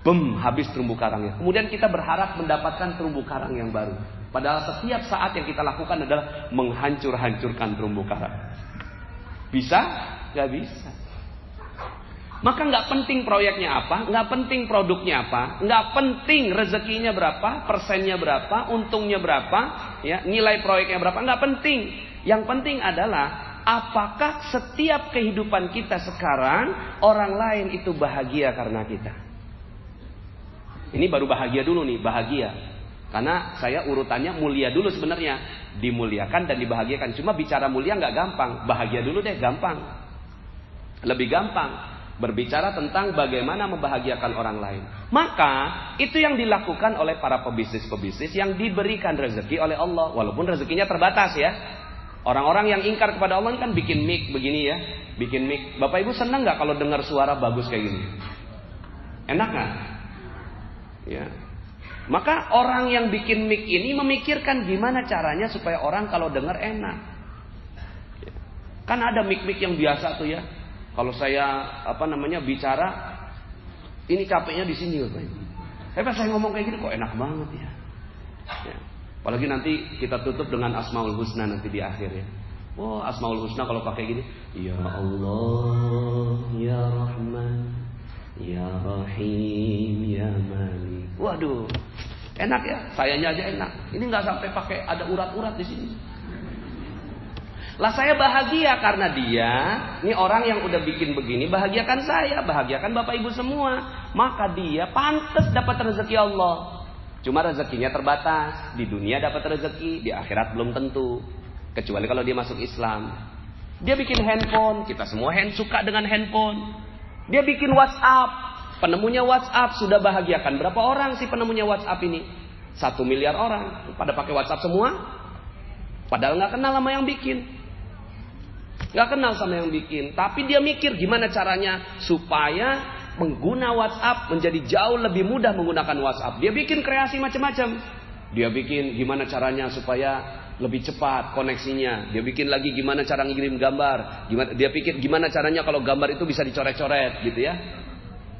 Bum, habis terumbu karangnya. Kemudian kita berharap mendapatkan terumbu karang yang baru. Padahal setiap saat yang kita lakukan adalah menghancur-hancurkan terumbu karang. Bisa? Gak bisa. Maka gak penting proyeknya apa, gak penting produknya apa, gak penting rezekinya berapa, persennya berapa, untungnya berapa, ya, nilai proyeknya berapa, gak penting. Yang penting adalah apakah setiap kehidupan kita sekarang orang lain itu bahagia karena kita. Ini baru bahagia dulu nih, bahagia. Karena saya urutannya mulia dulu sebenarnya. Dimuliakan dan dibahagiakan. Cuma bicara mulia gak gampang. Bahagia dulu deh, gampang. Lebih gampang. Berbicara tentang bagaimana membahagiakan orang lain. Maka itu yang dilakukan oleh para pebisnis-pebisnis yang diberikan rezeki oleh Allah. Walaupun rezekinya terbatas ya. Orang-orang yang ingkar kepada Allah kan bikin mic begini ya. Bikin mic. Bapak Ibu senang gak kalau dengar suara bagus kayak gini? Enak gak? Ya. Maka orang yang bikin mic ini memikirkan gimana caranya supaya orang kalau dengar enak. Ya. Kan ada mic-mic yang biasa tuh ya. Kalau saya bicara, ini capeknya di sini, Bapak Ibu. Tapi pas saya ngomong kayak gini kok enak banget ya. Ya. Apalagi nanti kita tutup dengan Asmaul Husna nanti di akhir ya. Oh, Asmaul Husna kalau pakai gini, Ya Allah, Ya Rahman, Ya Rahim, Ya Malik. Waduh, enak ya. Sayanya aja enak. Ini nggak sampai pakai ada urat-urat di sini. Lah saya bahagia karena dia, ini orang yang udah bikin begini, bahagiakan saya, bahagiakan Bapak Ibu semua. Maka dia pantas dapat rezeki Allah. Cuma rezekinya terbatas. Di dunia dapat rezeki, di akhirat belum tentu. Kecuali kalau dia masuk Islam. Dia bikin handphone, kita semua suka dengan handphone. Dia bikin WhatsApp, penemunya WhatsApp sudah bahagiakan. Berapa orang sih penemunya WhatsApp ini? 1 miliar orang. Pada pakai WhatsApp semua? Padahal gak kenal sama yang bikin. Gak kenal sama yang bikin. Tapi dia mikir gimana caranya supaya pengguna WhatsApp menjadi jauh lebih mudah menggunakan WhatsApp. Dia bikin kreasi macam-macam. Dia bikin gimana caranya supaya lebih cepat koneksinya. Dia bikin lagi gimana cara ngirim gambar. Dia pikir gimana caranya kalau gambar itu bisa dicoret-coret gitu ya.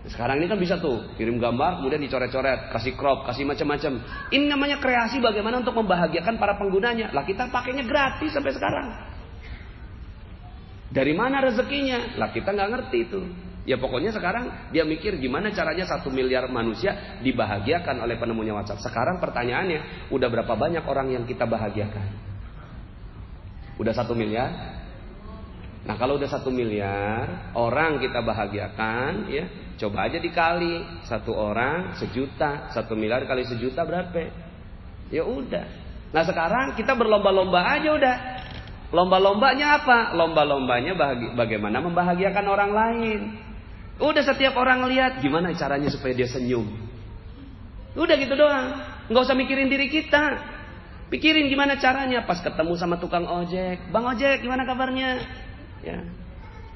Sekarang ini kan bisa tuh kirim gambar kemudian dicoret-coret, kasih crop, kasih macam-macam. Ini namanya kreasi bagaimana untuk membahagiakan para penggunanya. Lah kita pakainya gratis sampai sekarang. Dari mana rezekinya? Lah kita nggak ngerti itu. Ya pokoknya sekarang dia mikir gimana caranya 1 miliar manusia dibahagiakan oleh penemunya WhatsApp. Sekarang pertanyaannya, udah berapa banyak orang yang kita bahagiakan? Udah 1 miliar? Nah kalau udah 1 miliar orang kita bahagiakan, ya coba aja dikali 1 orang 1 juta, 1 miliar kali 1 juta berapa? Ya udah. Nah sekarang kita berlomba-lomba aja udah. Lomba-lombanya apa? Lomba-lombanya bagaimana membahagiakan orang lain. Udah setiap orang lihat gimana caranya supaya dia senyum. Udah gitu doang. Nggak usah mikirin diri kita. Pikirin gimana caranya pas ketemu sama tukang ojek. Bang ojek gimana kabarnya? Ya.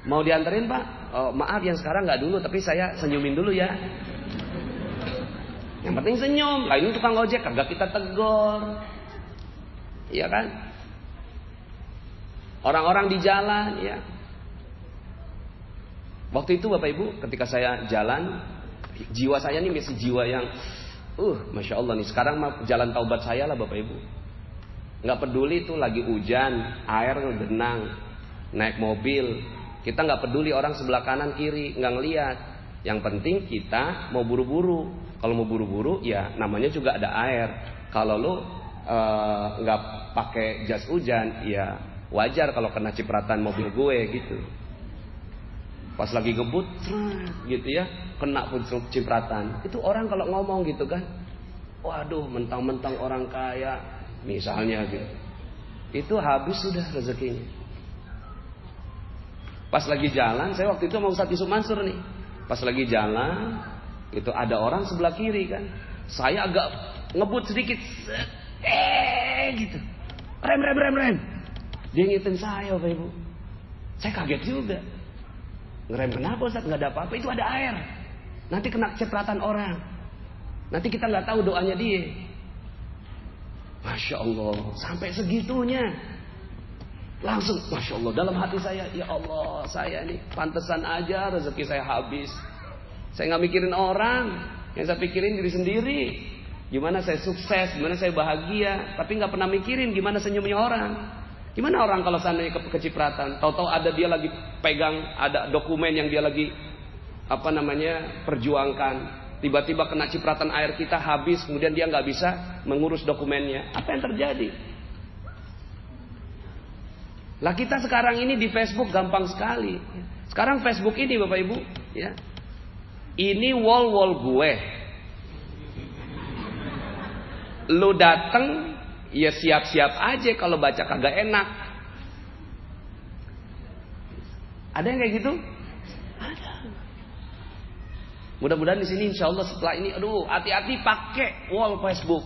Mau dianterin Pak? Oh, maaf yang sekarang nggak dulu tapi saya senyumin dulu ya. Yang penting senyum. Lah ini tukang ojek kagak kita tegur. Iya kan? Orang-orang di jalan ya. Waktu itu Bapak Ibu ketika saya jalan, jiwa saya ini masih jiwa yang Masya Allah nih. Sekarang mah jalan taubat saya lah Bapak Ibu. Gak peduli itu lagi hujan, air genang, naik mobil. Kita gak peduli orang sebelah kanan kiri, gak ngelihat. Yang penting kita mau buru-buru. Kalau mau buru-buru ya namanya juga ada air. Kalau lu gak pakai jas hujan ya wajar kalau kena cipratan mobil gue gitu. Pas lagi ngebut gitu ya, kena pun cipratan. Itu orang kalau ngomong gitu kan, waduh mentang-mentang orang kaya misalnya gitu. Itu habis sudah rezekinya. Pas lagi jalan, saya waktu itu mau Ustaz Yusuf Mansur nih. Pas lagi jalan, itu ada orang sebelah kiri kan. Saya agak ngebut sedikit, gitu. Rem. Dia ngitin saya, Bapak Ibu. Saya kaget juga. Ngerem kenapa Ustaz? Nggak ada apa-apa, itu ada air. Nanti kena cipratan orang. Nanti kita nggak tahu doanya dia. Masya Allah, sampai segitunya. Langsung, Masya Allah, dalam hati saya, ya Allah, saya nih pantesan aja rezeki saya habis. Saya nggak mikirin orang, yang saya pikirin diri sendiri. Gimana saya sukses, gimana saya bahagia, tapi nggak pernah mikirin gimana senyumnya orang. Gimana orang kalau seandainya kecipratan, tahu-tahu ada dia lagi pegang, ada dokumen yang dia lagi perjuangkan. Tiba-tiba kena cipratan air kita habis, kemudian dia nggak bisa mengurus dokumennya. Apa yang terjadi? Lah kita sekarang ini di Facebook gampang sekali. Sekarang Facebook ini Bapak Ibu, ya. Ini wall gue. Lu dateng, ya siap-siap aja kalau baca kagak enak. Ada yang kayak gitu? Ada. Mudah-mudahan di sini insya Allah setelah ini, hati-hati pakai wall Facebook.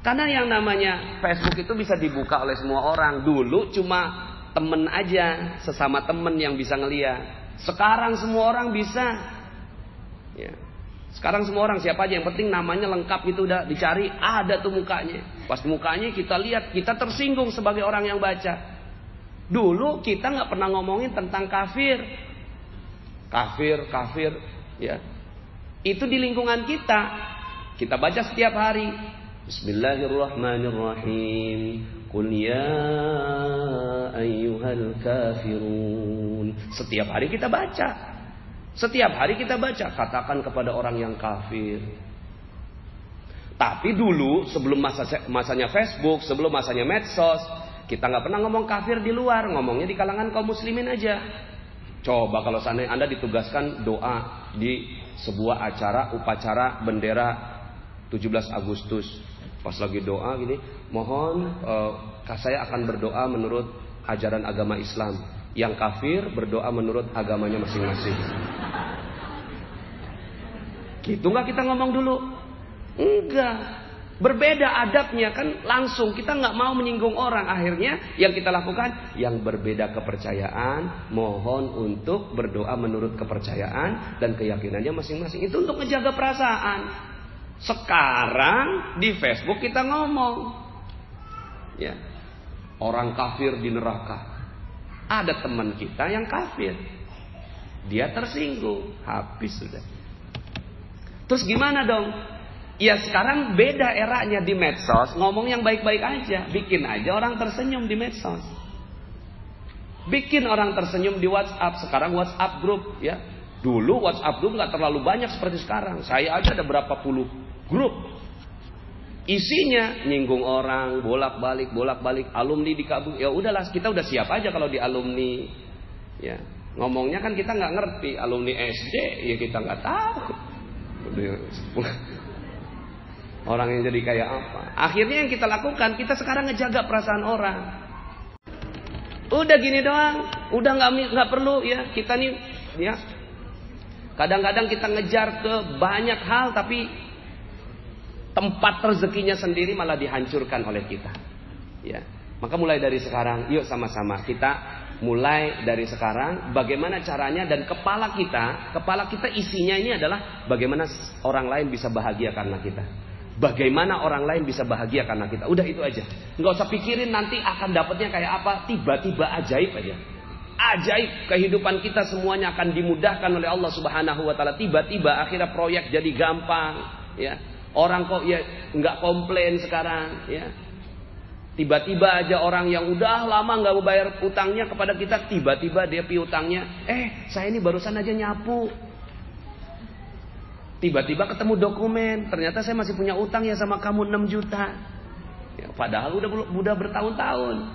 Karena yang namanya Facebook itu bisa dibuka oleh semua orang. Dulu cuma temen aja, sesama temen yang bisa ngeliat. Sekarang semua orang bisa. Ya. Sekarang semua orang siapa aja, yang penting namanya lengkap itu udah dicari, ada tuh mukanya. Pas mukanya kita lihat, kita tersinggung sebagai orang yang baca. Dulu kita nggak pernah ngomongin tentang kafir, ya. Itu di lingkungan kita. Kita baca setiap hari. Bismillahirrahmanirrahim. Qul ya ayyuhal kafirun. Setiap hari kita baca. Setiap hari kita baca. Katakan kepada orang yang kafir. Tapi dulu sebelum masanya Facebook, sebelum masanya medsos, kita nggak pernah ngomong kafir di luar. Ngomongnya di kalangan kaum muslimin aja. Coba kalau seandainya Anda ditugaskan doa di sebuah upacara bendera 17 Agustus. Pas lagi doa gini, mohon saya akan berdoa menurut ajaran agama Islam. Yang kafir berdoa menurut agamanya masing-masing. Gitu nggak kita ngomong dulu? Enggak. Berbeda adabnya kan langsung. Kita nggak mau menyinggung orang. Akhirnya yang kita lakukan, yang berbeda kepercayaan, mohon untuk berdoa menurut kepercayaan dan keyakinannya masing-masing. Itu untuk menjaga perasaan. Sekarang di Facebook kita ngomong, ya, orang kafir di neraka. Ada teman kita yang kafir, dia tersinggung, habis sudah. Terus gimana dong? Ya sekarang beda eranya di medsos, ngomong yang baik-baik aja. Bikin aja orang tersenyum di medsos. Bikin orang tersenyum di WhatsApp. Sekarang WhatsApp grup, ya. Dulu WhatsApp grup gak terlalu banyak seperti sekarang. Saya aja ada berapa puluh grup. Isinya nyinggung orang, bolak-balik. Alumni di kabur. Ya udahlah, kita udah siap aja kalau di alumni. Ya, ngomongnya kan kita nggak ngerti. Alumni SD, ya kita nggak tahu. Orang yang jadi kayak apa? Akhirnya yang kita lakukan, kita sekarang ngejaga perasaan orang. Udah gini doang, udah nggak perlu ya kita nih, ya. Kadang-kadang kita ngejar ke banyak hal, tapi tempat rezekinya sendiri malah dihancurkan oleh kita. Ya, maka mulai dari sekarang, yuk sama-sama kita mulai dari sekarang. Bagaimana caranya dan kepala kita isinya ini adalah bagaimana orang lain bisa bahagia karena kita. Bagaimana orang lain bisa bahagia karena kita. Udah itu aja. Nggak usah pikirin nanti akan dapatnya kayak apa. Tiba-tiba ajaib aja. Ajaib. Kehidupan kita semuanya akan dimudahkan oleh Allah Subhanahu wa taala. Tiba-tiba akhirnya proyek jadi gampang, ya. Orang kok ya nggak komplain sekarang, ya. Tiba-tiba aja orang yang udah lama nggak mau bayar utangnya kepada kita, tiba-tiba dia piutangnya. Saya ini barusan aja nyapu. Tiba-tiba ketemu dokumen, ternyata saya masih punya utang ya sama kamu 6 juta. Ya, padahal udah bertahun-tahun.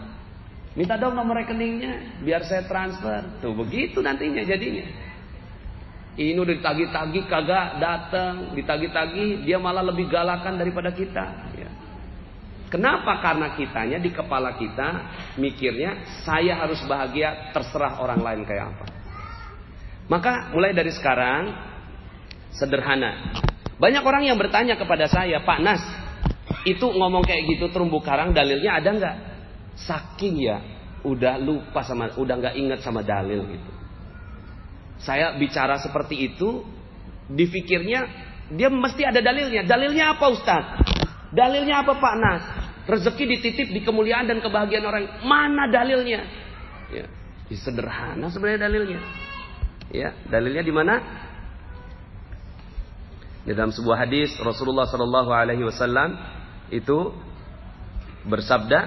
Minta dong nomor rekeningnya, biar saya transfer. Tuh begitu nantinya jadinya. Ini udah ditagih-tagih kagak datang, ditagih-tagih dia malah lebih galakan daripada kita. Ya. Kenapa? Karena kitanya di kepala kita mikirnya saya harus bahagia, terserah orang lain kayak apa. Maka mulai dari sekarang sederhana. Banyak orang yang bertanya kepada saya, Pak Nas, itu ngomong kayak gitu terumbu karang dalilnya ada nggak? Saking ya udah lupa udah nggak ingat sama dalil gitu. Saya bicara seperti itu, dipikirnya dia mesti ada dalilnya. Dalilnya apa Ustaz? Dalilnya apa Pak Nas? Rezeki dititip di kemuliaan dan kebahagiaan orang. Mana dalilnya? Ya, sederhana sebenarnya dalilnya. Ya, dalilnya di mana? Di dalam sebuah hadis Rasulullah Shallallahu Alaihi Wasallam itu bersabda,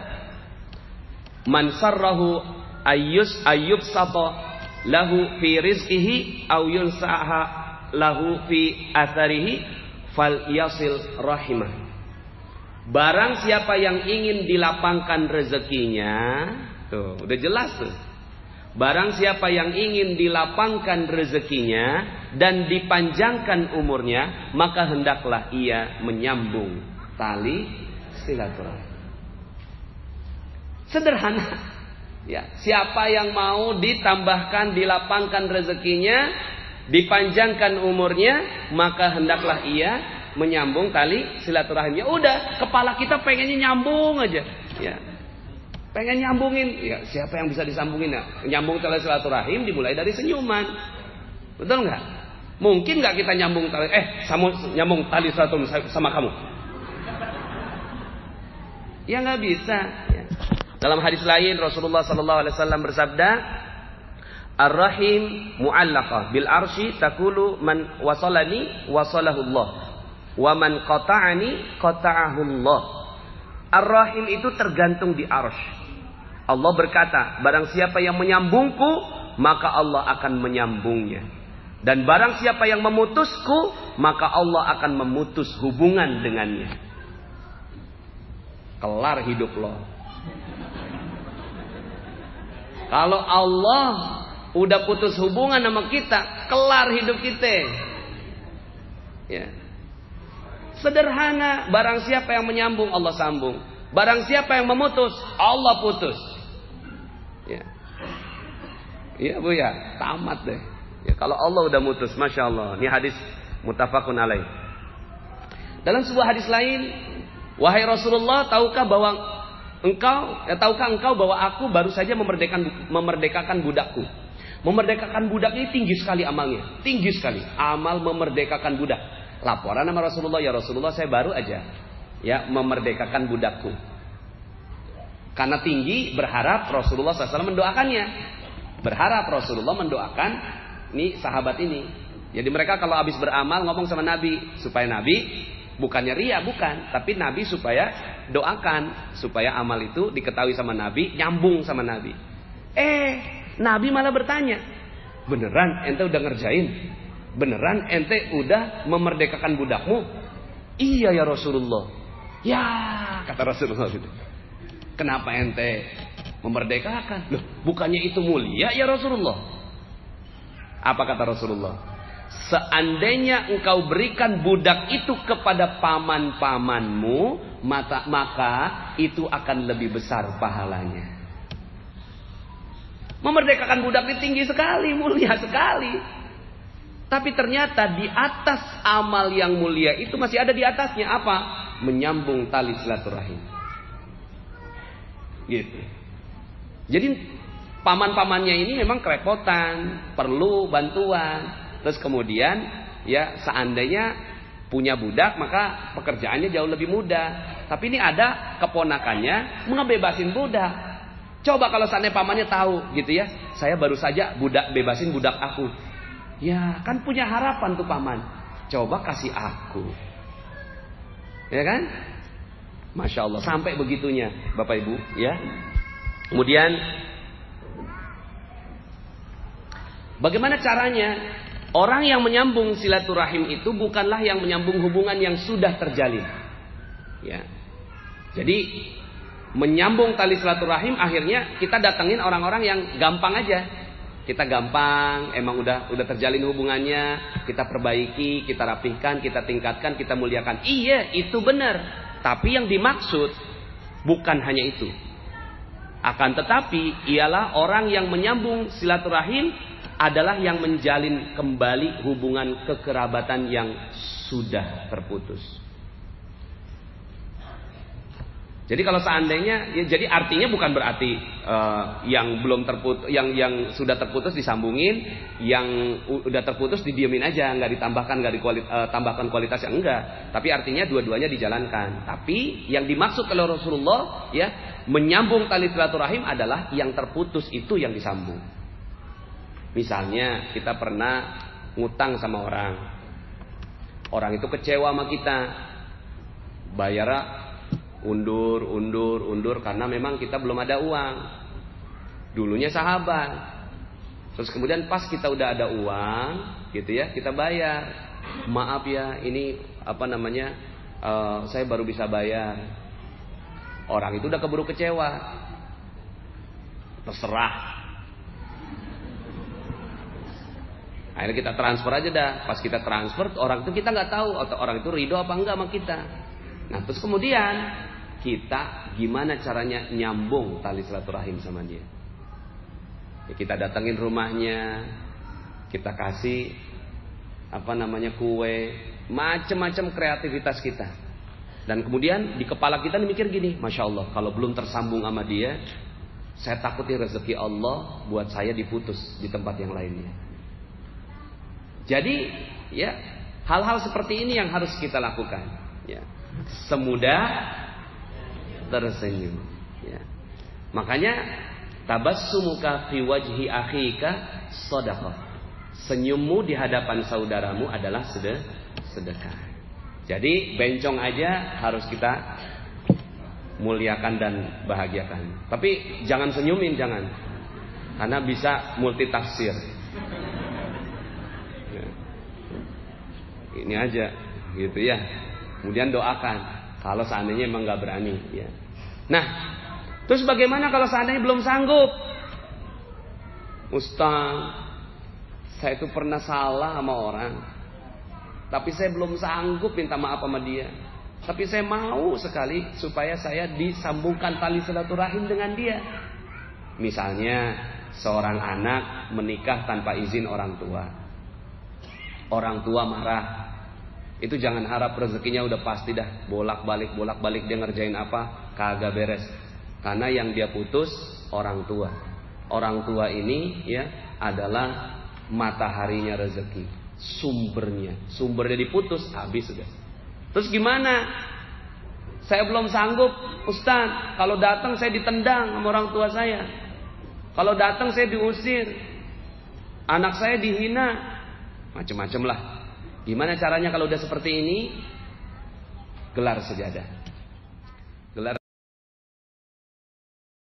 "Man sarrahu ayyub sato lahu fi rizqihi aw yunsaha lahu fi atharihi fal yasil rahimah." Barang siapa yang ingin dilapangkan rezekinya, tuh udah jelas tuh. Barang siapa yang ingin dilapangkan rezekinya dan dipanjangkan umurnya, maka hendaklah ia menyambung tali silaturahim. Sederhana. Ya, siapa yang mau ditambahkan, dilapangkan rezekinya, dipanjangkan umurnya, maka hendaklah ia menyambung tali silaturahim. Ya udah, kepala kita pengennya nyambung aja. Ya. Pengen nyambungin. Ya, siapa yang bisa disambungin ya? Nyambung tali silaturahim dimulai dari senyuman. Betul nggak? Mungkin nggak kita nyambung tali nyambung tali silaturahim sama kamu? Ya nggak bisa. Ya. Dalam hadis lain Rasulullah sallallahu alaihi wasallam bersabda, "Ar-rahim mu'allaqah bil arsy taqulu man wasalani wasalahu Allah. Wa man qata'ani qata'ahu Allah." Ar-rahim itu tergantung di arsy. Allah berkata, barang siapa yang menyambungku, maka Allah akan menyambungnya. Dan barang siapa yang memutusku, maka Allah akan memutus hubungan dengannya. Kelar hidup lo. Kalau Allah udah putus hubungan sama kita, kelar hidup kita. Ya. Sederhana, barang siapa yang menyambung, Allah sambung. Barang siapa yang memutus, Allah putus. Ya, iya Bu ya, tamat deh. Ya, kalau Allah udah mutus, masya Allah. Ini hadis muttafaqun alaih. Dalam sebuah hadis lain, wahai Rasulullah, tahukah engkau bahwa aku baru saja memerdekakan budakku. Memerdekakan budak ini tinggi sekali amalnya, tinggi sekali. Amal memerdekakan budak. Laporan sama Rasulullah, ya Rasulullah saya baru aja ya memerdekakan budakku. Karena tinggi, berharap Rasulullah SAW mendoakannya. Berharap Rasulullah mendoakan nih sahabat ini. Jadi mereka kalau habis beramal ngomong sama Nabi, supaya Nabi bukannya ria, bukan, tapi Nabi supaya doakan supaya amal itu diketahui sama Nabi, nyambung sama Nabi. Nabi malah bertanya, beneran ente udah ngerjain? Beneran ente udah memerdekakan budakmu? Iya ya Rasulullah. Ya, kata Rasulullah itu. Kenapa ente memerdekakan? Loh, bukannya itu mulia ya Rasulullah? Apa kata Rasulullah? Seandainya engkau berikan budak itu kepada paman-pamanmu, maka itu akan lebih besar pahalanya. Memerdekakan budak itu tinggi sekali, mulia sekali. Tapi ternyata di atas amal yang mulia itu masih ada di atasnya apa? Menyambung tali silaturahim. Gitu. Jadi paman-pamannya ini memang kerepotan, perlu bantuan. Terus kemudian ya seandainya punya budak maka pekerjaannya jauh lebih mudah. Tapi ini ada keponakannya ngebebasin budak. Coba kalau seandainya pamannya tahu gitu ya, saya baru saja bebasin budak aku. Ya kan punya harapan tuh paman. Coba kasih aku. Ya kan? Masya Allah, sampai begitunya Bapak Ibu ya. Kemudian bagaimana caranya? Orang yang menyambung silaturahim itu bukanlah yang menyambung hubungan yang sudah terjalin. Ya. Jadi menyambung tali silaturahim akhirnya kita datengin orang-orang yang gampang aja. Kita gampang, emang udah terjalin hubungannya, kita perbaiki, kita rapihkan, kita tingkatkan, kita muliakan. Iya, itu benar. Tapi yang dimaksud Bukan hanya itu. Akan tetapi ialah orang yang menyambung silaturahim adalah yang menjalin kembali hubungan kekerabatan yang sudah terputus. Jadi kalau seandainya, ya, jadi artinya bukan berarti yang belum terputus, yang sudah terputus disambungin, yang udah terputus didiemin aja, nggak ditambahkan, nggak ditambahkan kualitas yang enggak. Tapi artinya dua-duanya dijalankan. Tapi yang dimaksud oleh Rasulullah, ya, menyambung tali silaturahim adalah yang terputus itu yang disambung. Misalnya kita pernah ngutang sama orang itu kecewa sama kita, bayar undur karena memang kita belum ada uang. Dulunya sahabat, terus kemudian pas kita udah ada uang, gitu ya, kita bayar. Maaf ya, ini saya baru bisa bayar. Orang itu udah keburu kecewa, terserah. Akhirnya kita transfer aja dah. Pas kita transfer, orang itu kita nggak tahu atau orang itu ridho apa enggak sama kita. Nah, terus kemudian kita gimana caranya nyambung tali silaturahim sama dia? Ya, kita datengin rumahnya, kita kasih kue, macam-macam kreativitas kita. Dan kemudian di kepala kita mikir gini, Masya Allah, kalau belum tersambung sama dia, saya takutin rezeki Allah buat saya diputus di tempat yang lainnya. Jadi, ya, hal-hal seperti ini yang harus kita lakukan. Ya. Semudah tersenyum, ya. Makanya tabassumuka fi wajhi akhika shadaqah. Senyummu di hadapan saudaramu adalah sedekah. Jadi bencong aja harus kita muliakan dan bahagiakan. Tapi jangan senyumin, jangan. Karena bisa multitafsir. Ya. Ini aja gitu ya. Kemudian doakan kalau seandainya emang gak berani, ya. Nah, terus bagaimana kalau seandainya belum sanggup? Ustaz, saya itu pernah salah sama orang, tapi saya belum sanggup minta maaf sama dia. Tapi saya mau sekali supaya saya disambungkan tali silaturahim dengan dia. Misalnya seorang anak menikah tanpa izin orang tua. Orang tua marah. Itu jangan harap rezekinya udah pasti dah, bolak-balik dia ngerjain apa, kagak beres. Karena yang dia putus orang tua. Orang tua ini, ya, adalah mataharinya rezeki, sumbernya diputus, habis sudah. Terus gimana? Saya belum sanggup, Ustaz. Kalau datang saya ditendang sama orang tua saya. Kalau datang saya diusir. Anak saya dihina. Macam-macam lah. Gimana caranya kalau udah seperti ini? Gelar sejadah.